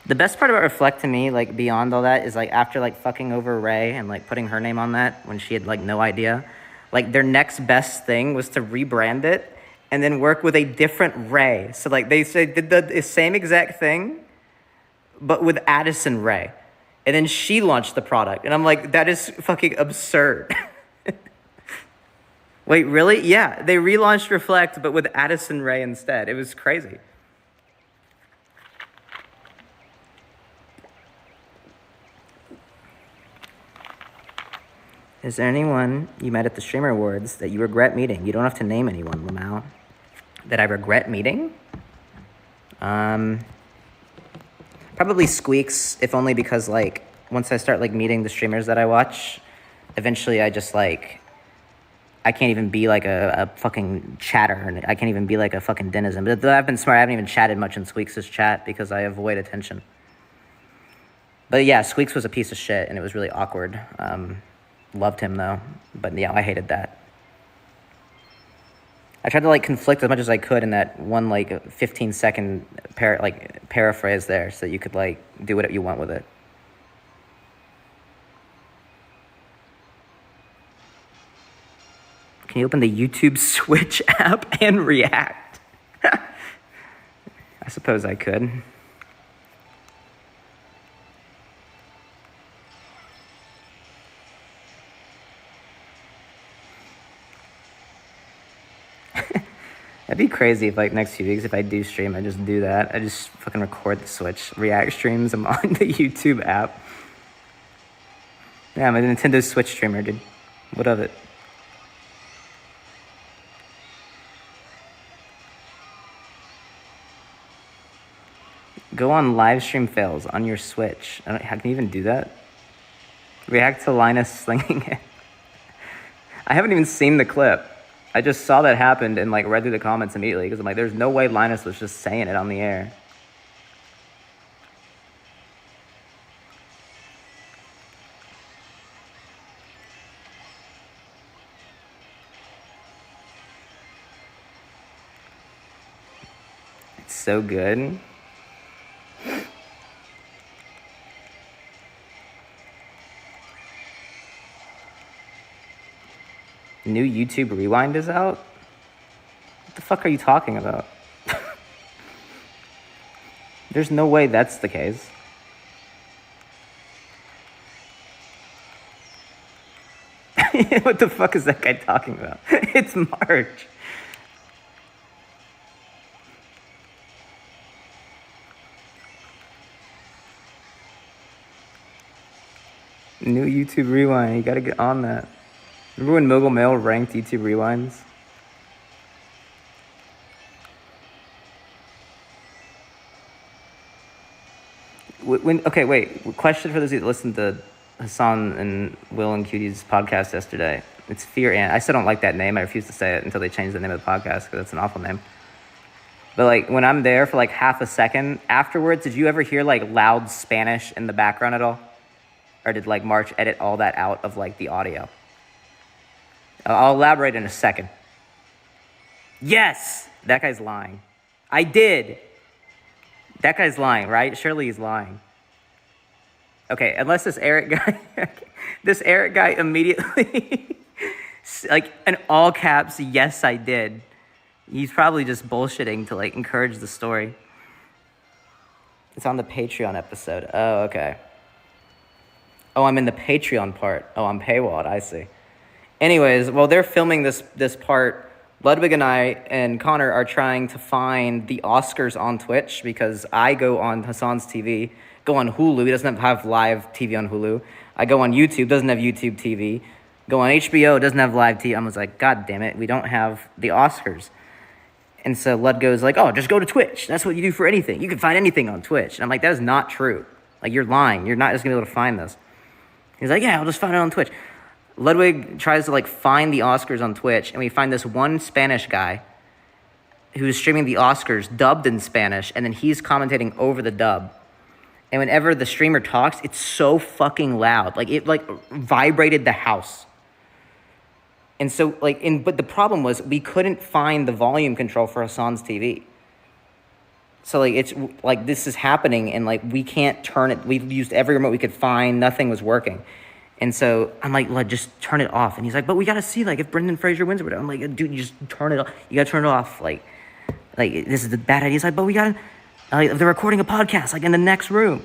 The best part about Reflect to me, like, beyond all that, is, like, after, like, fucking over Ray and, like, putting her name on that when she had, like, no idea, like, their next best thing was to rebrand it and then work with a different Ray. So, like, they did the same exact thing, but with Addison Ray. And then she launched the product. And I'm like, that is fucking absurd. Wait, really? Yeah, they relaunched Reflect, but with Addison Ray instead. It was crazy. Is there anyone you met at the Streamer Awards that you regret meeting? You don't have to name anyone, Lamau. That I regret meeting? Probably Squeaks, if only because, like, once I start, like, meeting the streamers that I watch, eventually I just, like, I can't even be, like, a fucking chatter. I can't even be, like, a fucking denizen. But I've been smart. I haven't even chatted much in Squeaks' chat because I avoid attention. But, yeah, Squeaks was a piece of shit, and it was really awkward. Loved him, though. But, yeah, I hated that. I tried to, like, conflict as much as I could in that one, like, 15-second paraphrase there so that you could, like, do what you want with it. Can you open the YouTube Switch app and react? I suppose I could. That'd be crazy if, like, next few weeks, if I do stream, I just do that. I just fucking record the Switch react streams. I'm on the YouTube app. Yeah, I'm a Nintendo Switch streamer, dude. What of it? Go on live stream fails on your Switch. How can you even do that? React to Linus slinging it. I haven't even seen the clip. I just saw that happened and, like, read through the comments immediately because I'm like, there's no way Linus was just saying it on the air. It's so good. New YouTube Rewind is out? What the fuck are you talking about? There's no way that's the case. What the fuck is that guy talking about? It's March. New YouTube Rewind, you gotta get on that. Remember when Mogul Mail ranked YouTube Rewinds? Okay, wait. Question for those who listened to Hassan and Will and Cutie's podcast yesterday. It's Fear Ant. I still don't like that name. I refuse to say it until they change the name of the podcast because it's an awful name. But, like, when I'm there for, like, half a second afterwards, did you ever hear, like, loud Spanish in the background at all? Or did, like, March edit all that out of, like, the audio? I'll elaborate in a second. Yes! That guy's lying. I did. That guy's lying, right? Surely he's lying. Okay, unless this Eric guy immediately, like, in all caps, yes, I did. He's probably just bullshitting to, like, encourage the story. It's on the Patreon episode. Oh, okay. Oh, I'm in the Patreon part. Oh, I'm paywalled, I see. Anyways, while they're filming this part, Ludwig and I and Connor are trying to find the Oscars on Twitch because I go on Hassan's TV, go on Hulu. He doesn't have live TV on Hulu. I go on YouTube, doesn't have YouTube TV. Go on HBO, doesn't have live TV. I was like, God damn it, we don't have the Oscars. And so Lud goes like, oh, just go to Twitch. That's what you do for anything. You can find anything on Twitch. And I'm like, that is not true. Like, you're lying. You're not just going to be able to find this. He's like, yeah, I'll just find it on Twitch. Ludwig tries to, like, find the Oscars on Twitch, and we find this one Spanish guy who's streaming the Oscars dubbed in Spanish, and then he's commentating over the dub. And whenever the streamer talks, it's so fucking loud. Like, it, like, vibrated the house. And so, like, but the problem was we couldn't find the volume control for Hassan's TV. So, like, it's, like, this is happening, and, like, we can't turn it. We used every remote we could find. Nothing was working. And so I'm like, just turn it off. And he's like, but we got to see, like, if Brendan Fraser wins or whatever. I'm like, dude, you just turn it off. You got to turn it off. Like, this is a bad idea. He's like, but we got to, like, they're recording a podcast, like, in the next room.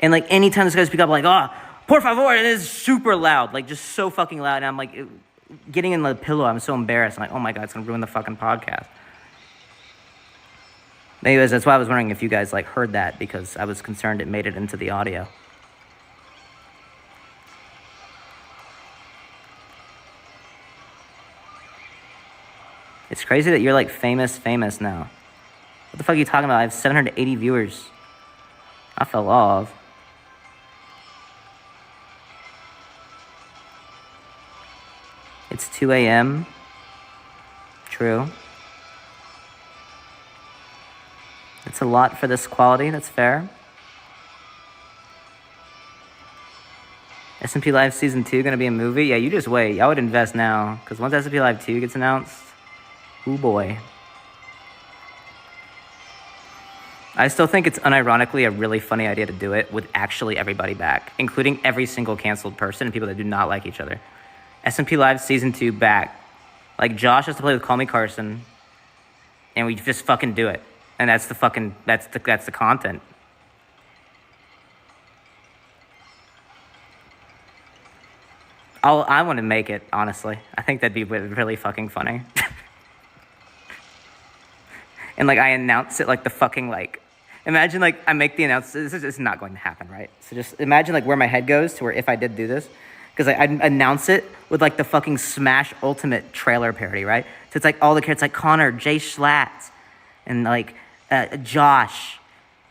And, like, anytime this guy speaks up, like, oh, por favor, it is super loud. Like, just so fucking loud. And I'm, like, getting in the pillow, I'm so embarrassed. I'm like, oh, my God, it's going to ruin the fucking podcast. Anyways, that's why I was wondering if you guys, like, heard that, because I was concerned it made it into the audio. It's crazy that you're, like, famous now. What the fuck are you talking about? I have 780 viewers. I fell off. It's 2 a.m. True. It's a lot for this quality. That's fair. S&P Live Season 2 gonna be a movie? Yeah, you just wait. I would invest now. Because once S&P Live 2 gets announced, ooh boy. I still think it's unironically a really funny idea to do it with actually everybody back, including every single canceled person and people that do not like each other. S&P Live Season 2 back. Like Josh has to play with Call Me Carson, and we just fucking do it, and that's the content. I want to make it, honestly. I think that'd be really fucking funny. And like I announce it like the fucking like, imagine like I make the announcement. This is not going to happen, right? So just imagine like where my head goes to where if I did do this, because like, I'd announce it with like the fucking Smash Ultimate trailer parody, right? So it's like all the characters like Connor, Jay Schlatt, and like Josh,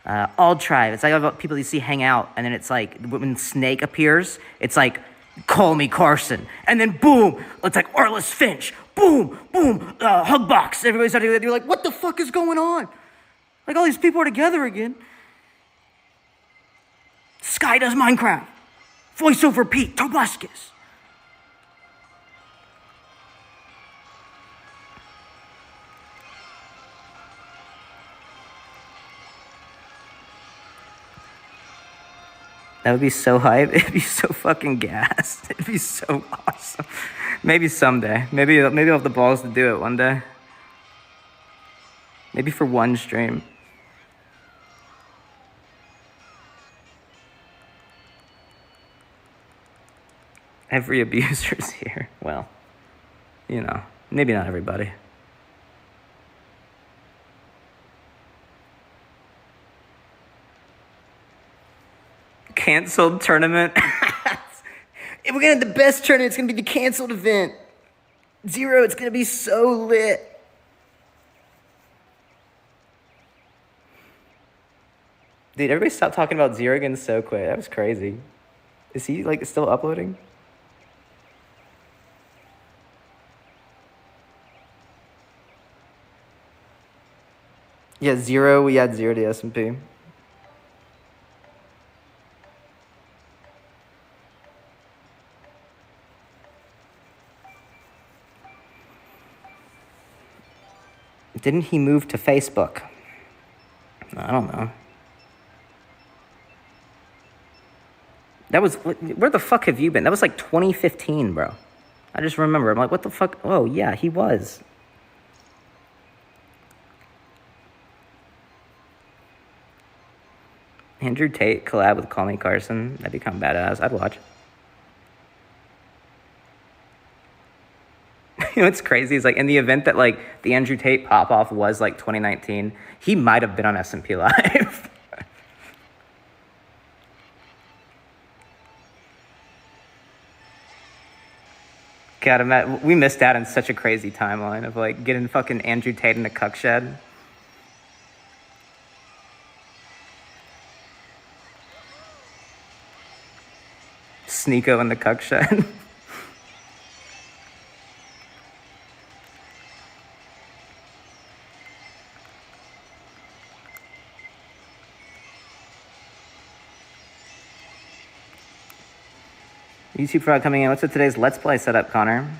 All Tribe. It's like about people you see hang out, and then it's like when Snake appears, it's like Call Me Carson, and then boom, it's like Arliss Finch, boom, boom, hug box. Everybody's starting to, you're like, what the fuck is going on? Like all these people are together again. Sky does Minecraft. Voiceover Pete Tobuscus. That would be so hype. It'd be so fucking gassed. It'd be so awesome. Maybe someday. Maybe I'll have the balls to do it one day. Maybe for one stream. Every abuser's here. Well, you know, maybe not everybody. Canceled tournament. We're gonna have the best tournament. It's gonna be the canceled event. Zero, it's gonna be so lit. Dude, everybody stop talking about Zero again so quick. That was crazy. Is he like still uploading? Yeah, Zero, we add Zero to the S&P. Didn't he move to Facebook? I don't know. That was, where the fuck have you been? That was like 2015, bro. I just remember. I'm like, what the fuck? Oh, yeah, he was. Andrew Tate collab with Call Me Carson. That'd become badass. I'd watch. You know what's crazy is like in the event that like the Andrew Tate pop off was like 2019, he might have been on S&P Live. God, we missed out on such a crazy timeline of like getting fucking Andrew Tate in a cuck shed. Sneeko in the cuck shed. YouTube Frog coming in. What's with today's Let's Play setup, Connor?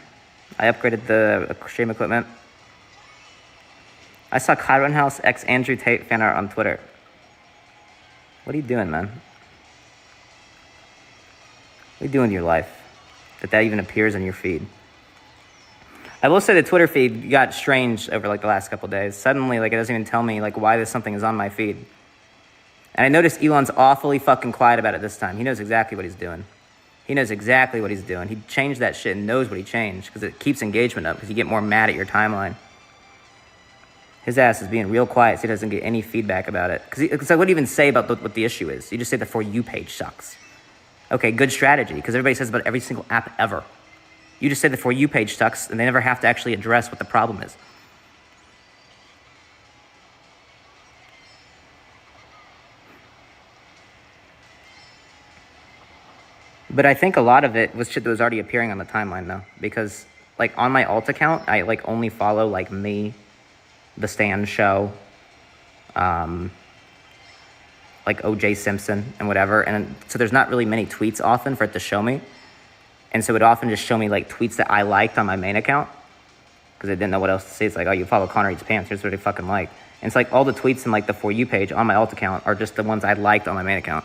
I upgraded the stream equipment. I saw Chiron House x Andrew Tate fan art on Twitter. What are you doing, man? What are you doing in your life that even appears in your feed? I will say the Twitter feed got strange over like the last couple days. Suddenly, like it doesn't even tell me like why this something is on my feed. And I noticed Elon's awfully fucking quiet about it this time. He knows exactly what he's doing. He knows exactly what he's doing. He changed that shit and knows what he changed because it keeps engagement up because you get more mad at your timeline. His ass is being real quiet so he doesn't get any feedback about it. Because what do you even say about what the issue is? You just say the For You page sucks. Okay, good strategy because everybody says about every single app ever. You just say the For You page sucks and they never have to actually address what the problem is. But I think a lot of it was shit that was already appearing on the timeline though, because like on my alt account, I like only follow like me, The Stan Show, like OJ Simpson and whatever. And so there's not really many tweets often for it to show me. And so it would often just show me like tweets that I liked on my main account because I didn't know what else to say. It's like, oh, you follow Connor Eats Pants. Here's what I fucking like. And it's like all the tweets in like the For You page on my alt account are just the ones I liked on my main account.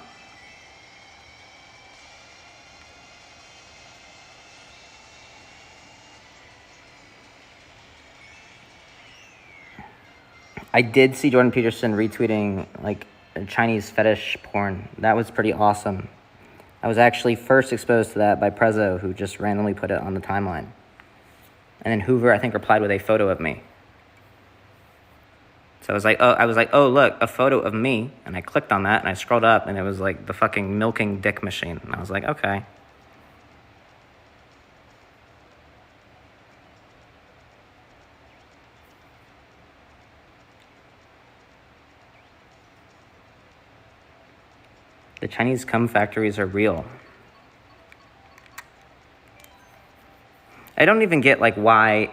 I did see Jordan Peterson retweeting like Chinese fetish porn. That was pretty awesome. I was actually first exposed to that by Prezzo, who just randomly put it on the timeline. And then Hoover, I think, replied with a photo of me. So I was like, oh, look, a photo of me. And I clicked on that, and I scrolled up, and it was like the fucking milking dick machine. And I was like, okay. The Chinese cum factories are real. I don't even get, like, why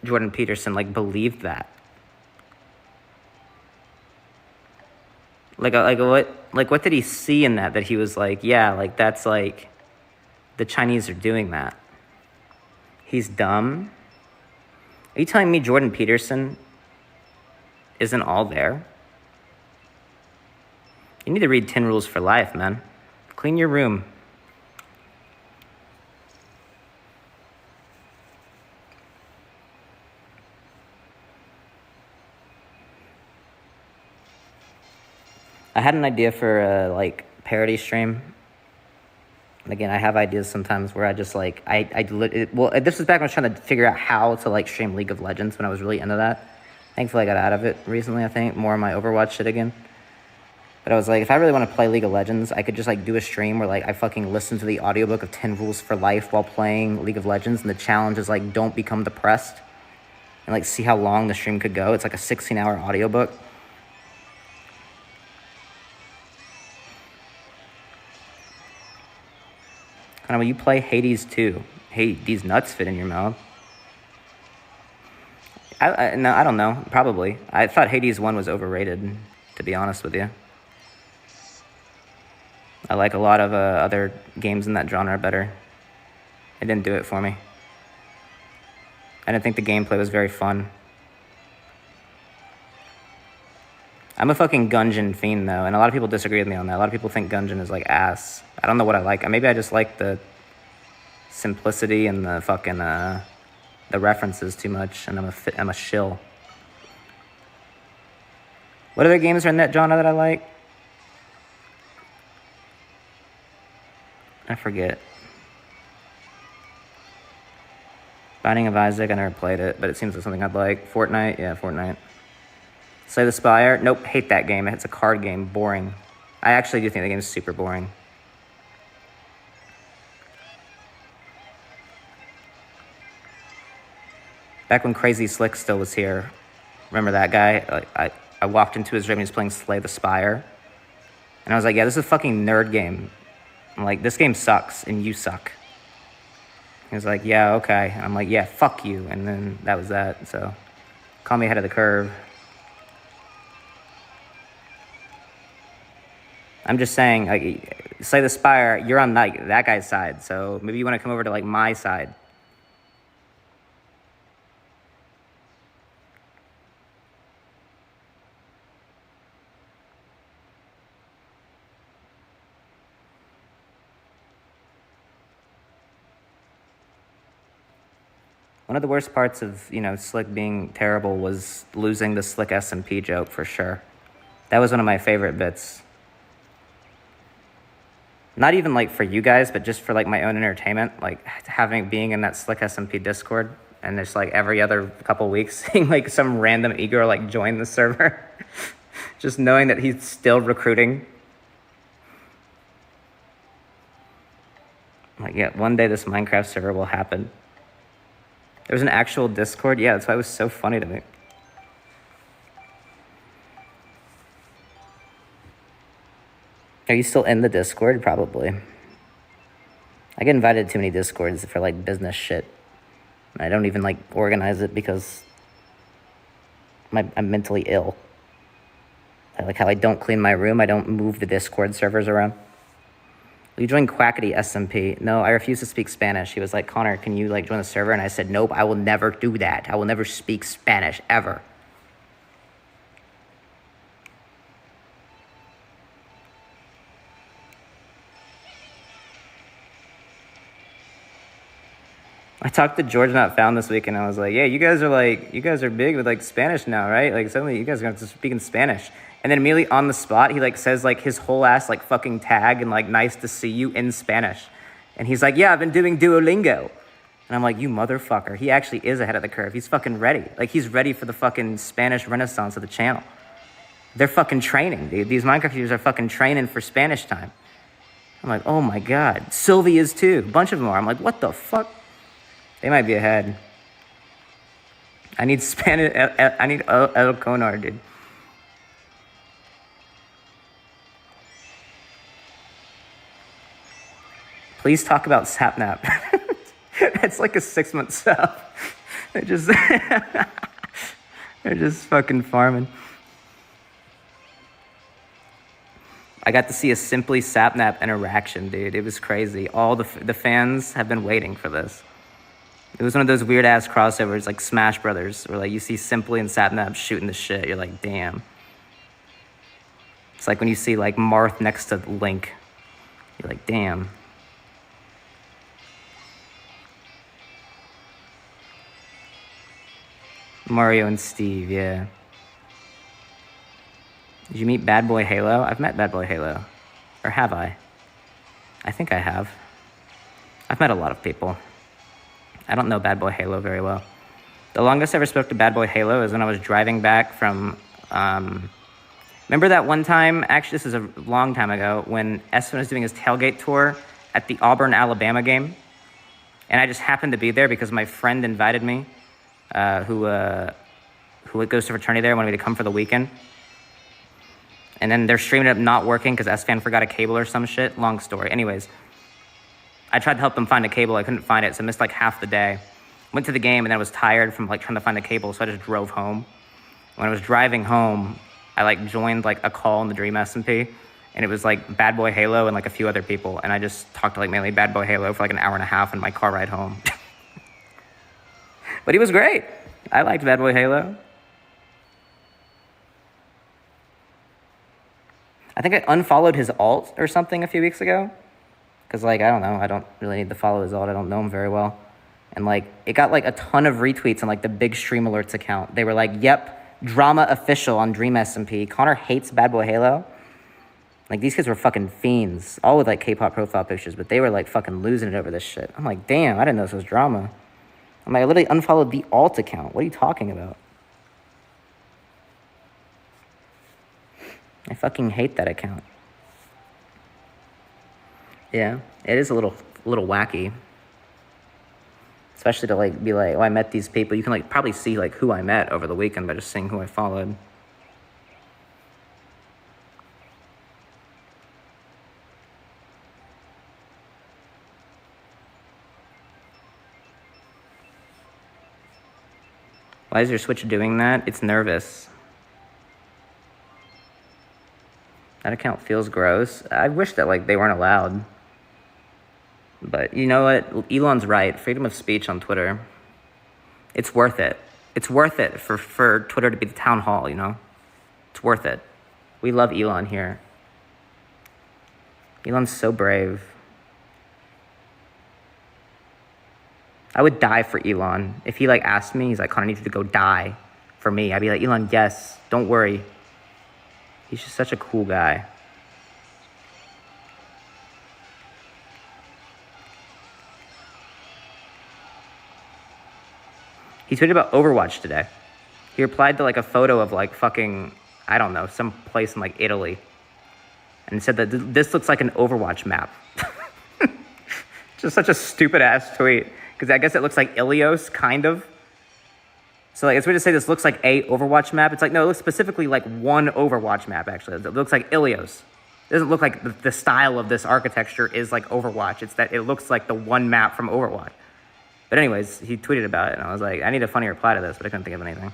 Jordan Peterson, like, believed that. What did he see in that he was like, yeah, like, that's, like, the Chinese are doing that? He's dumb? Are you telling me Jordan Peterson isn't all there? You need to read 10 Rules for Life, man. Clean your room. I had an idea for a, like, parody stream. Again, I have ideas sometimes where I just, like, this was back when I was trying to figure out how to, like, stream League of Legends when I was really into that. Thankfully, I got out of it recently, I think. More of my Overwatch shit again. But I was like, if I really want to play League of Legends, I could just, like, do a stream where, like, I fucking listen to the audiobook of 10 Rules for Life while playing League of Legends. And the challenge is, like, don't become depressed. And, like, see how long the stream could go. It's, like, a 16-hour audiobook. Kind of when you play Hades 2, hey, these nuts fit in your mouth. No, I don't know. Probably. I thought Hades 1 was overrated, to be honest with you. I like a lot of other games in that genre better. It didn't do it for me. I didn't think the gameplay was very fun. I'm a fucking Gungeon fiend, though, and a lot of people disagree with me on that. A lot of people think Gungeon is, like, ass. I don't know what I like. Maybe I just like the simplicity and the fucking, the references too much, and I'm a shill. What other games are in that genre that I like? I forget. Binding of Isaac, I never played it, but it seems like something I'd like. Fortnite, yeah, Fortnite. Slay the Spire, nope, hate that game. It's a card game, boring. I actually do think the game is super boring. Back when Crazy Slick still was here, remember that guy? I walked into his room and he was playing Slay the Spire. And I was like, yeah, this is a fucking nerd game. I'm like, this game sucks and you suck. He was like, yeah, okay. And I'm like, yeah, fuck you. And then that was that. So call me ahead of the curve. I'm just saying, like, Slay the Spire, you're on that guy's side. So maybe you want to come over to, like, my side. One of the worst parts of, Slick being terrible was losing the Slick SMP joke, for sure. That was one of my favorite bits. Not even, like, for you guys, but just for, like, my own entertainment. Like, being in that Slick SMP Discord, and just, like, every other couple weeks, seeing, like, some random e-girl, like, join the server. Just knowing that he's still recruiting. Like, yeah, one day this Minecraft server will happen. There was an actual Discord? Yeah, that's why it was so funny to me. Are you still in the Discord? Probably. I get invited to too many Discords for, like, business shit. I don't even, like, organize it because I'm mentally ill. I like how I don't clean my room. I don't move the Discord servers around. Will you join Quackity SMP? No, I refuse to speak Spanish. He was like, Connor, can you, like, join the server? And I said, nope, I will never do that. I will never speak Spanish, ever. I talked to George Not Found this week, and I was like, yeah, you guys are big with like Spanish now, right? Like suddenly you guys are going to speak in Spanish. And then immediately on the spot, he like says like his whole ass like fucking tag and like nice to see you in Spanish. And he's like, yeah, I've been doing Duolingo. And I'm like, you motherfucker. He actually is ahead of the curve. He's fucking ready. Like he's ready for the fucking Spanish renaissance of the channel. They're fucking training, dude. These Minecraft users are fucking training for Spanish time. I'm like, oh my God. Sylvie is too. A bunch of them are. I'm like, what the fuck? They might be ahead. I need Spanish. I need El Conar, dude. Please talk about Sapnap. It's like a 6-month sub. They're just fucking farming. I got to see a Simply Sapnap interaction, dude. It was crazy. All the fans have been waiting for this. It was one of those weird ass crossovers like Smash Brothers, where like you see Simply and Sapnap shooting the shit. You're like, damn. It's like when you see like Marth next to Link. You're like, damn. Mario and Steve, yeah. Did you meet Bad Boy Halo? I've met Bad Boy Halo. Or have I? I think I have. I've met a lot of people. I don't know Bad Boy Halo very well. The longest I ever spoke to Bad Boy Halo is when I was driving back from... remember that one time, actually this is a long time ago, when Espen was doing his tailgate tour at the Auburn, Alabama game? And I just happened to be there because my friend invited me, who goes to fraternity there, wanted me to come for the weekend. And then their stream ended up not working because S-Fan forgot a cable or some shit. Long story. Anyways, I tried to help them find a cable. I couldn't find it, so I missed like half the day. Went to the game, and then I was tired from like trying to find the cable, so I just drove home. When I was driving home, I like joined like a call in the Dream SMP, and it was like Bad Boy Halo and like a few other people, and I just talked to like mainly Bad Boy Halo for like an hour and a half in my car ride home. But he was great. I liked Bad Boy Halo. I think I unfollowed his alt or something a few weeks ago. Because, like, I don't know. I don't really need to follow his alt. I don't know him very well. And, like, it got, like, a ton of retweets on, like, the big Stream Alerts account. They were like, yep, drama official on Dream SMP. Connor hates Bad Boy Halo. Like, these kids were fucking fiends. All with, like, K-pop profile pictures. But they were, like, fucking losing it over this shit. I'm like, damn, I didn't know this was drama. I'm like, I literally unfollowed the alt account. What are you talking about? I fucking hate that account. Yeah, it is a little wacky. Especially to like be like, oh, I met these people. You can like probably see like who I met over the weekend by just seeing who I followed. Why is your Switch doing that? It's nervous. That account feels gross. I wish that like they weren't allowed. But you know what? Elon's right. Freedom of speech on Twitter. It's worth it. It's worth it for Twitter to be the town hall, you know? It's worth it. We love Elon here. Elon's so brave. I would die for Elon. If he like asked me, he's like, Connor, I need you to go die for me. I'd be like, Elon, yes, don't worry. He's just such a cool guy. He tweeted about Overwatch today. He replied to like a photo of like fucking, I don't know, some place in like Italy. And said that this looks like an Overwatch map. Just such a stupid ass tweet. Because I guess it looks like Ilios, kind of. So like, it's weird to say this looks like a Overwatch map. It's like, no, it looks specifically like one Overwatch map, actually. It looks like Ilios. It doesn't look like the style of this architecture is like Overwatch. It's that it looks like the one map from Overwatch. But anyways, he tweeted about it, and I was like, I need a funny reply to this, but I couldn't think of anything. You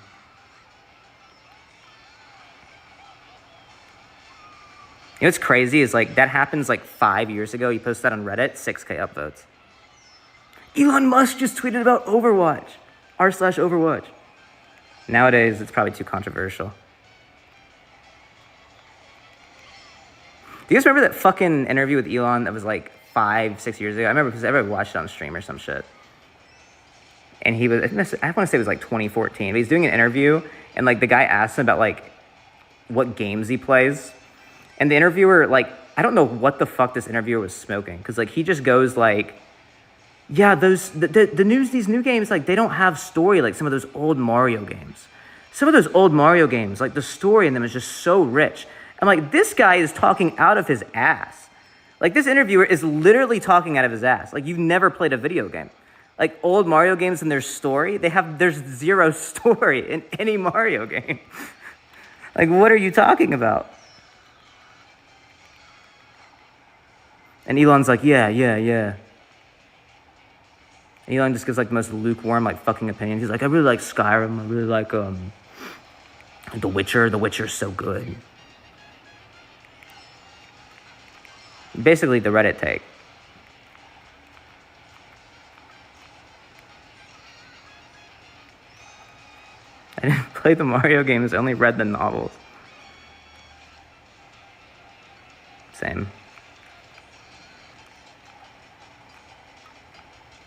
know what's crazy is like, that happens like 5 years ago. He posted that on Reddit, 6K upvotes. Elon Musk just tweeted about Overwatch. r/Overwatch. Nowadays, it's probably too controversial. Do you guys remember that fucking interview with Elon that was like 5-6 years ago? I remember because everybody watched it on stream or some shit. and he was, I want to say it was like 2014, but he's doing an interview, and like the guy asked him about like what games he plays, and the interviewer, like, I don't know what the fuck this interviewer was smoking, because like he just goes like, yeah, these new games, like, they don't have story like some of those old Mario games. Some of those old Mario games, like, the story in them is just so rich. I'm like, this guy is talking out of his ass. Like, this interviewer is literally talking out of his ass. Like, you've never played a video game. Like, old Mario games and their story, there's zero story in any Mario game. Like, what are you talking about? And Elon's like, yeah. Elon just gives like the most lukewarm, like, fucking opinions. He's like, I really like Skyrim. I really like The Witcher. The Witcher's so good. Basically, the Reddit take. I didn't play the Mario games. I only read the novels. Same.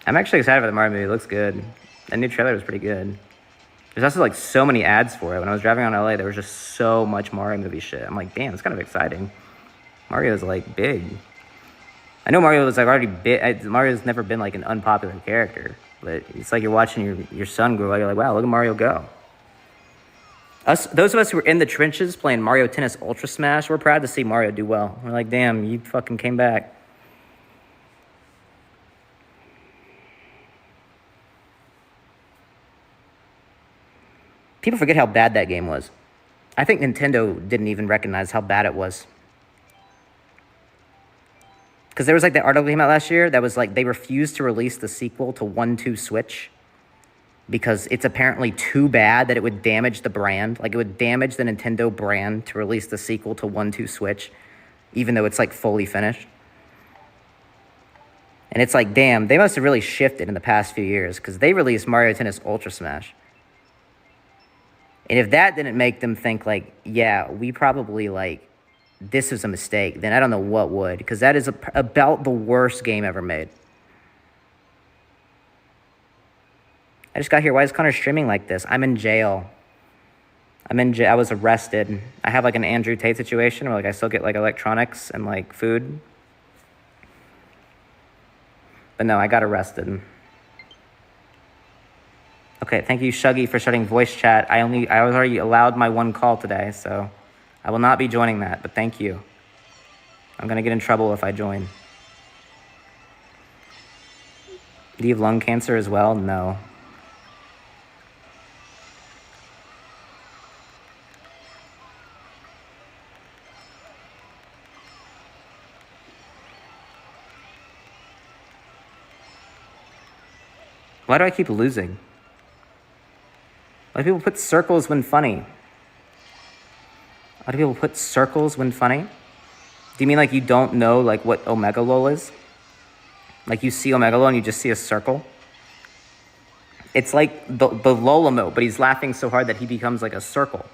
I'm actually excited for the Mario movie. It looks good. That new trailer was pretty good. There's also like so many ads for it. When I was driving around LA, there was just so much Mario movie shit. I'm like, damn, it's kind of exciting. Mario's like big. I know Mario was like already big. Mario's never been like an unpopular character, but it's like you're watching your son grow up. You're like, wow, look at Mario go. Those of us who were in the trenches playing Mario Tennis Ultra Smash, we're proud to see Mario do well. We're like, damn, you fucking came back. People forget how bad that game was. I think Nintendo didn't even recognize how bad it was. Because there was like that article came out last year that was like they refused to release the sequel to 1-2 Switch because it's apparently too bad that it would damage the brand. Like, it would damage the Nintendo brand to release the sequel to 1-2 Switch, even though it's like fully finished. And it's like, damn, they must have really shifted in the past few years because they released Mario Tennis Ultra Smash. And if that didn't make them think like, yeah, we probably like, this was a mistake, then I don't know what would, because that is about the worst game ever made. I just got here. Why is Connor streaming like this? I'm in jail. I was arrested. I have like an Andrew Tate situation where like I still get like electronics and like food. But no, I got arrested. Okay, thank you, Shuggy, for starting voice chat. I was already allowed my one call today, so I will not be joining that, but thank you. I'm gonna get in trouble if I join. Do you have lung cancer as well? No. Why do I keep losing? Why do people put circles when funny? Why do people put circles when funny? Do you mean like you don't know like what Omega Lol is? Like you see Omega Lol and you just see a circle? It's like the lol emote, but he's laughing so hard that he becomes like a circle.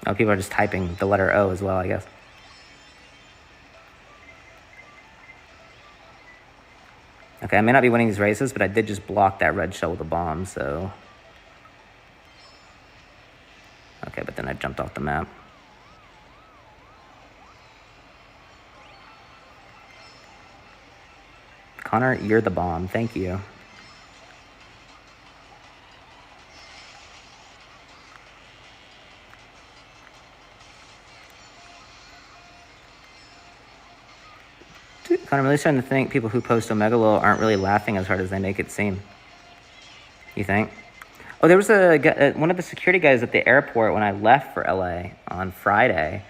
Oh, people are just typing the letter O as well, I guess. Okay, I may not be winning these races, but I did just block that red shell with a bomb, so... Okay, but then I jumped off the map. Connor, you're the bomb. Thank you. Connor, I'm really starting to think people who post Omegalol aren't really laughing as hard as they make it seem. You think? Oh, there was one of the security guys at the airport when I left for LA on Friday.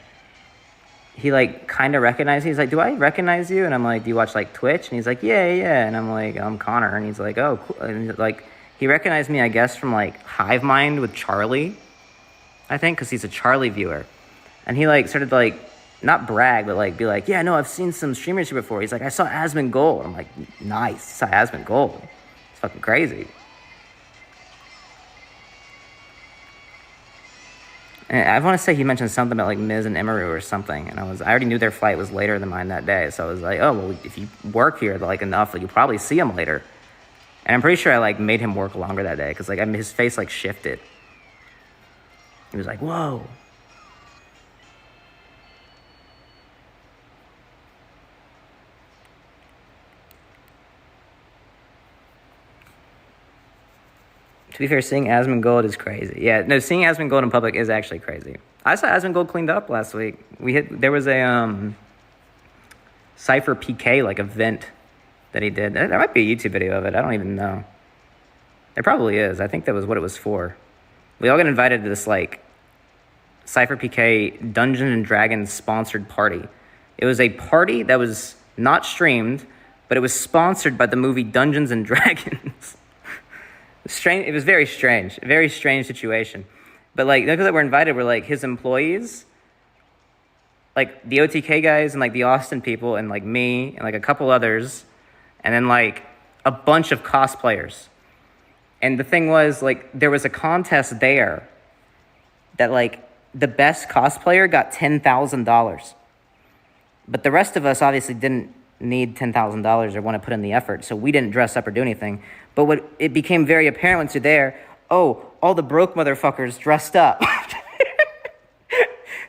He like kind of recognized me. He's like, "Do I recognize you?" And I'm like, "Do you watch like Twitch?" And he's like, "Yeah." And I'm like, "I'm Connor." And he's like, "Oh, cool." And like he recognized me, I guess, from like Hive Mind with Charlie, I think, because he's a Charlie viewer. And he like started to like not brag, but like be like, "Yeah, no, I've seen some streamers here before." He's like, "I saw Asmongold." I'm like, "Nice, you saw Asmongold. It's fucking crazy." And I want to say he mentioned something about like Miz and Emery or something, and I already knew their flight was later than mine that day, so I was like, oh well, if you work here like enough, like, you'll probably see him later. And I'm pretty sure I like made him work longer that day because like his face like shifted. He was like, whoa. To be fair, seeing Asmongold is crazy. Yeah, no, seeing Asmongold in public is actually crazy. I saw Asmongold cleaned up last week. There was a Cypher PK like event that he did. There might be a YouTube video of it. I don't even know. There probably is. I think that was what it was for. We all got invited to this like Cypher PK Dungeons and Dragons sponsored party. It was a party that was not streamed, but it was sponsored by the movie Dungeons and Dragons. Strange. It was very strange. A very strange situation. But like the people that were invited were like his employees, like the OTK guys and like the Austin people and like me and like a couple others, and then like a bunch of cosplayers. And the thing was like there was a contest there that like the best cosplayer got $10,000. But the rest of us obviously didn't need $10,000 or want to put in the effort, so we didn't dress up or do anything. But what it became very apparent once you're there, oh, all the broke motherfuckers dressed up.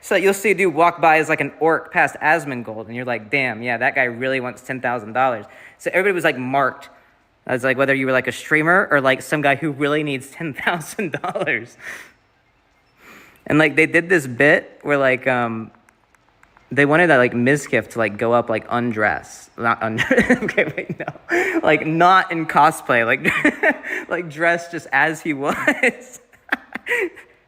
So you'll see a dude walk by as like an orc past Asmongold, and you're like, damn, yeah, that guy really wants $10,000. So everybody was like marked as like whether you were like a streamer or like some guy who really needs $10,000. And like they did this bit where like they wanted that like Mizkif to like go up like undress, okay, wait, no, like not in cosplay, like like dressed just as he was.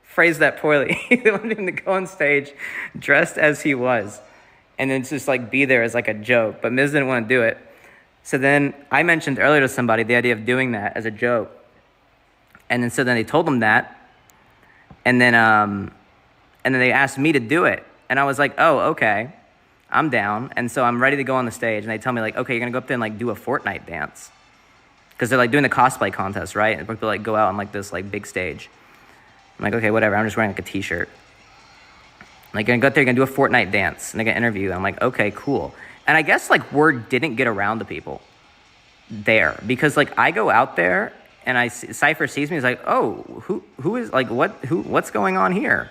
Phrased that poorly. They wanted him to go on stage dressed as he was, and then just like be there as like a joke. But Miz didn't want to do it, so then I mentioned earlier to somebody the idea of doing that as a joke, and then so then they told him that, and then they asked me to do it. And I was like, oh, okay, I'm down. And so I'm ready to go on the stage. And they tell me, like, okay, you're going to go up there and, like, do a Fortnite dance. Because they're, like, doing the cosplay contest, right? And people, like, go out on, like, this, like, big stage. I'm like, okay, whatever. I'm just wearing, like, a T-shirt. Like, you're going to go up there, you're going to do a Fortnite dance. And they're going to interview you. I'm like, okay, cool. And I guess, like, word didn't get around to people there. Because, like, I go out there, and Cypher sees me. He's like, oh, who is, like, what's going on here?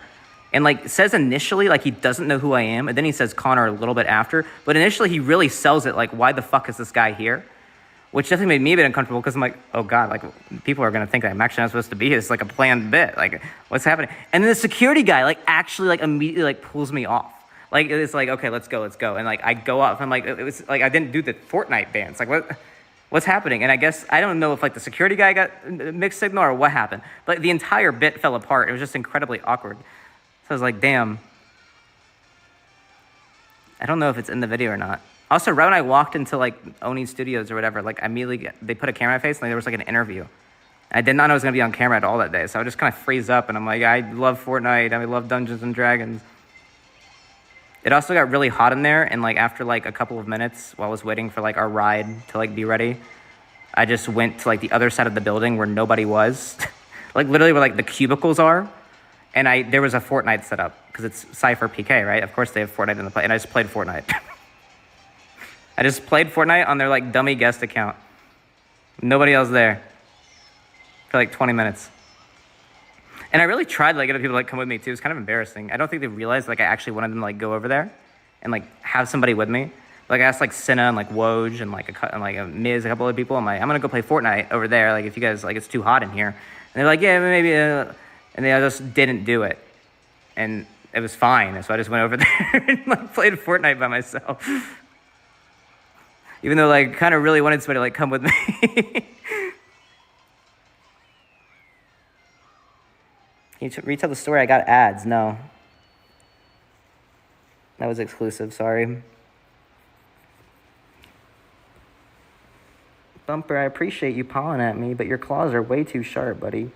And, like, says initially, like, he doesn't know who I am. And then he says Connor a little bit after. But initially, he really sells it, like, why the fuck is this guy here? Which definitely made me a bit uncomfortable because I'm like, oh, God, like, people are going to think I'm actually not supposed to be here. It's, like, a planned bit. Like, what's happening? And then the security guy, like, actually, like, immediately, like, pulls me off. Like, it's like, okay, let's go. And, like, I go off. I'm like, it was, like, I didn't do the Fortnite dance. Like, what's happening? And I guess, I don't know if, like, the security guy got mixed signal or what happened. But the entire bit fell apart. It was just incredibly awkward. So I was like, damn. I don't know if it's in the video or not. Also, right when I walked into, like, Oni Studios or whatever, like, they put a camera in my face, and like, there was, like, an interview. I did not know I was going to be on camera at all that day, so I just kind of freeze up, and I'm like, I love Fortnite, I love Dungeons and Dragons. It also got really hot in there, and, like, after, like, a couple of minutes while I was waiting for, like, our ride to, like, be ready, I just went to, like, the other side of the building where nobody was. Like, literally where, like, the cubicles are. And there was a Fortnite set up, because it's Cypher PK, right? Of course they have Fortnite in the play, and I just played Fortnite. I just played Fortnite on their, like, dummy guest account. Nobody else there. For, like, 20 minutes. And I really tried to, like, get people to, like, come with me, too. It was kind of embarrassing. I don't think they realized, like, I actually wanted them to, like, go over there and, like, have somebody with me. Like, I asked, like, Cinna and, like, Woj and, like, a Miz, a couple other people. I'm like, I'm going to go play Fortnite over there. Like, if you guys, like, it's too hot in here. And they're like, yeah, maybe... And they just didn't do it. And it was fine. So I just went over there and like played Fortnite by myself. Even though like kind of really wanted somebody to like come with me. Can you retell the story? I got ads. No. That was exclusive. Sorry. Bumper, I appreciate you pawing at me, but your claws are way too sharp, buddy.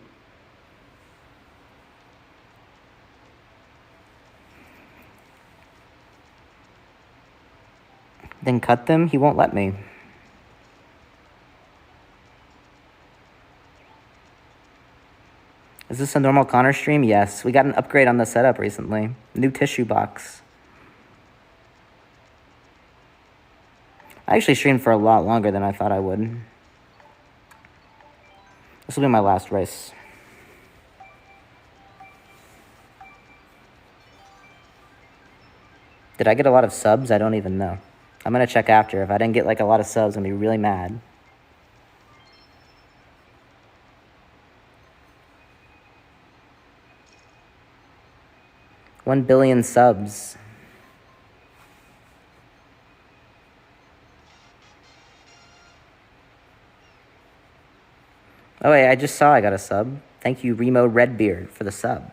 Then cut them? He won't let me. Is this a normal Connor stream? Yes. We got an upgrade on the setup recently. New tissue box. I actually streamed for a lot longer than I thought I would. This will be my last race. Did I get a lot of subs? I don't even know. I'm going to check after. If I didn't get like a lot of subs, I'm going to be really mad. $1 billion subs. Oh, wait, I just saw I got a sub. Thank you, Remo Redbeard, for the sub.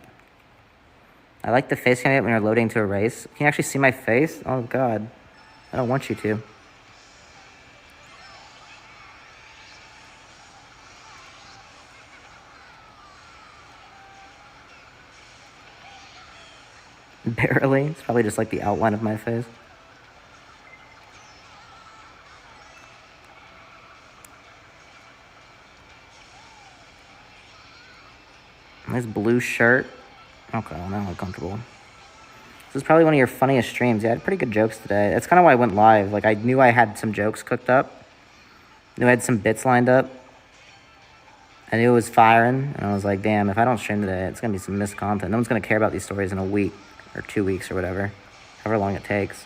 I like the face cam when you're loading to a race. Can you actually see my face? Oh, God. I don't want you to. Barely. It's probably just like the outline of my face. Nice blue shirt. Okay, well, now I'm comfortable. This is probably one of your funniest streams. Yeah, I had pretty good jokes today. That's kind of why I went live. Like, I knew I had some jokes cooked up. Knew I had some bits lined up. I knew it was firing. And I was like, damn, if I don't stream today, it's going to be some missed content. No one's going to care about these stories in a week or 2 weeks or whatever. However long it takes.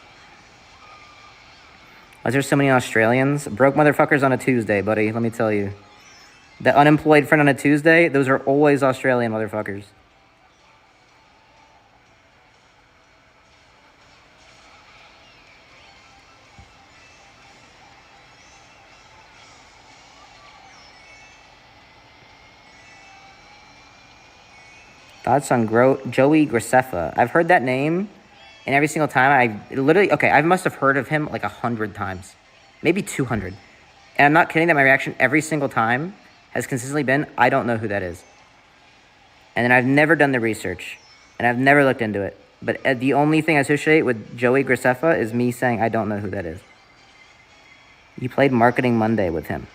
Why is there so many Australians? Broke motherfuckers on a Tuesday, buddy. Let me tell you. The unemployed friend on a Tuesday, those are always Australian motherfuckers. Thoughts on Joey Graceffa. I've heard that name, and every single time I must have heard of him like 100 times. Maybe 200. And I'm not kidding that my reaction every single time has consistently been, I don't know who that is. And then I've never done the research, and I've never looked into it. But the only thing I associate with Joey Graceffa is me saying I don't know who that is. You played Marketing Monday with him.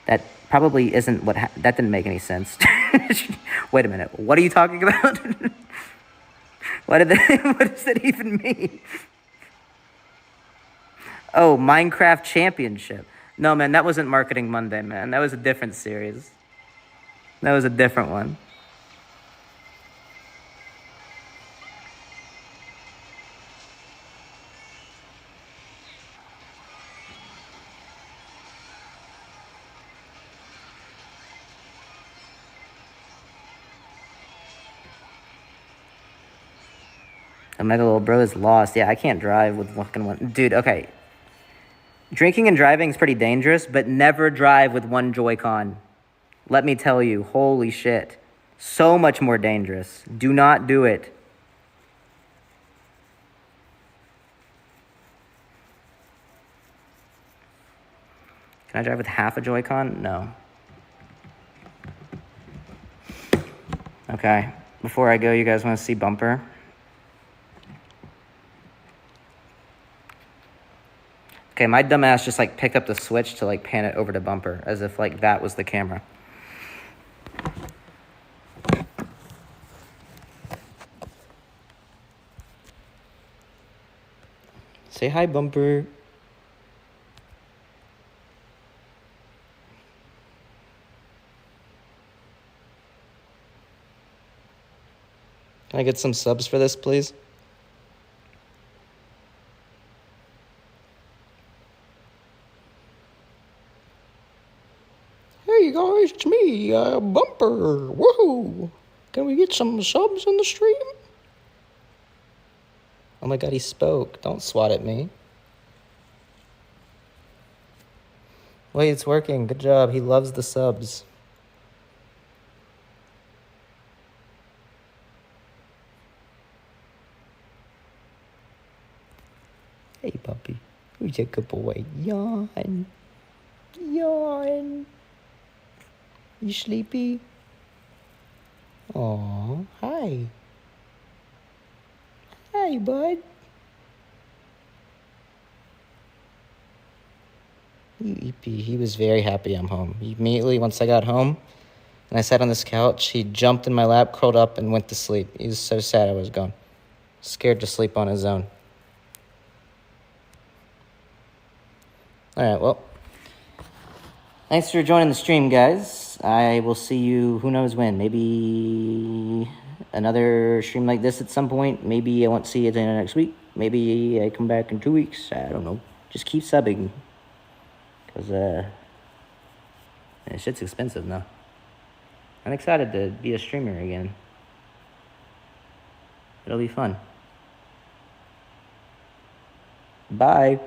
That probably isn't what that didn't make any sense. Wait a minute. What are you talking about? What does that even mean? Oh, Minecraft Championship. No, man, that wasn't Marketing Monday, man. That was a different series. That was a different one. The mega little bro is lost. Yeah, I can't drive with fucking one. Dude, okay. Drinking and driving is pretty dangerous, but never drive with one Joy-Con. Let me tell you, holy shit. So much more dangerous. Do not do it. Can I drive with half a Joy-Con? No. Okay. Before I go, you guys want to see Bumper? Okay, my dumbass just like picked up the switch to like pan it over to Bumper as if like that was the camera. Say hi, Bumper. Can I get some subs for this, please? Hey guys, it's me, Bumper. Woohoo! Can we get some subs in the stream? Oh my god, he spoke. Don't swat at me. Wait, it's working. Good job. He loves the subs. Hey, puppy. Who's a good boy? Yawn. Yawn. You sleepy? Aw, hi. Hi, bud. He was very happy I'm home. Immediately, once I got home, And I sat on this couch. He jumped in my lap, curled up, and went to sleep. He was so sad I was gone. Scared to sleep on his own. All right, well, thanks for joining the stream, guys. I will see you who knows when. Maybe another stream like this at some point. Maybe I won't see you at the end of next week. Maybe I come back in 2 weeks. I don't know. Just keep subbing. Because, shit's expensive now. I'm excited to be a streamer again. It'll be fun. Bye.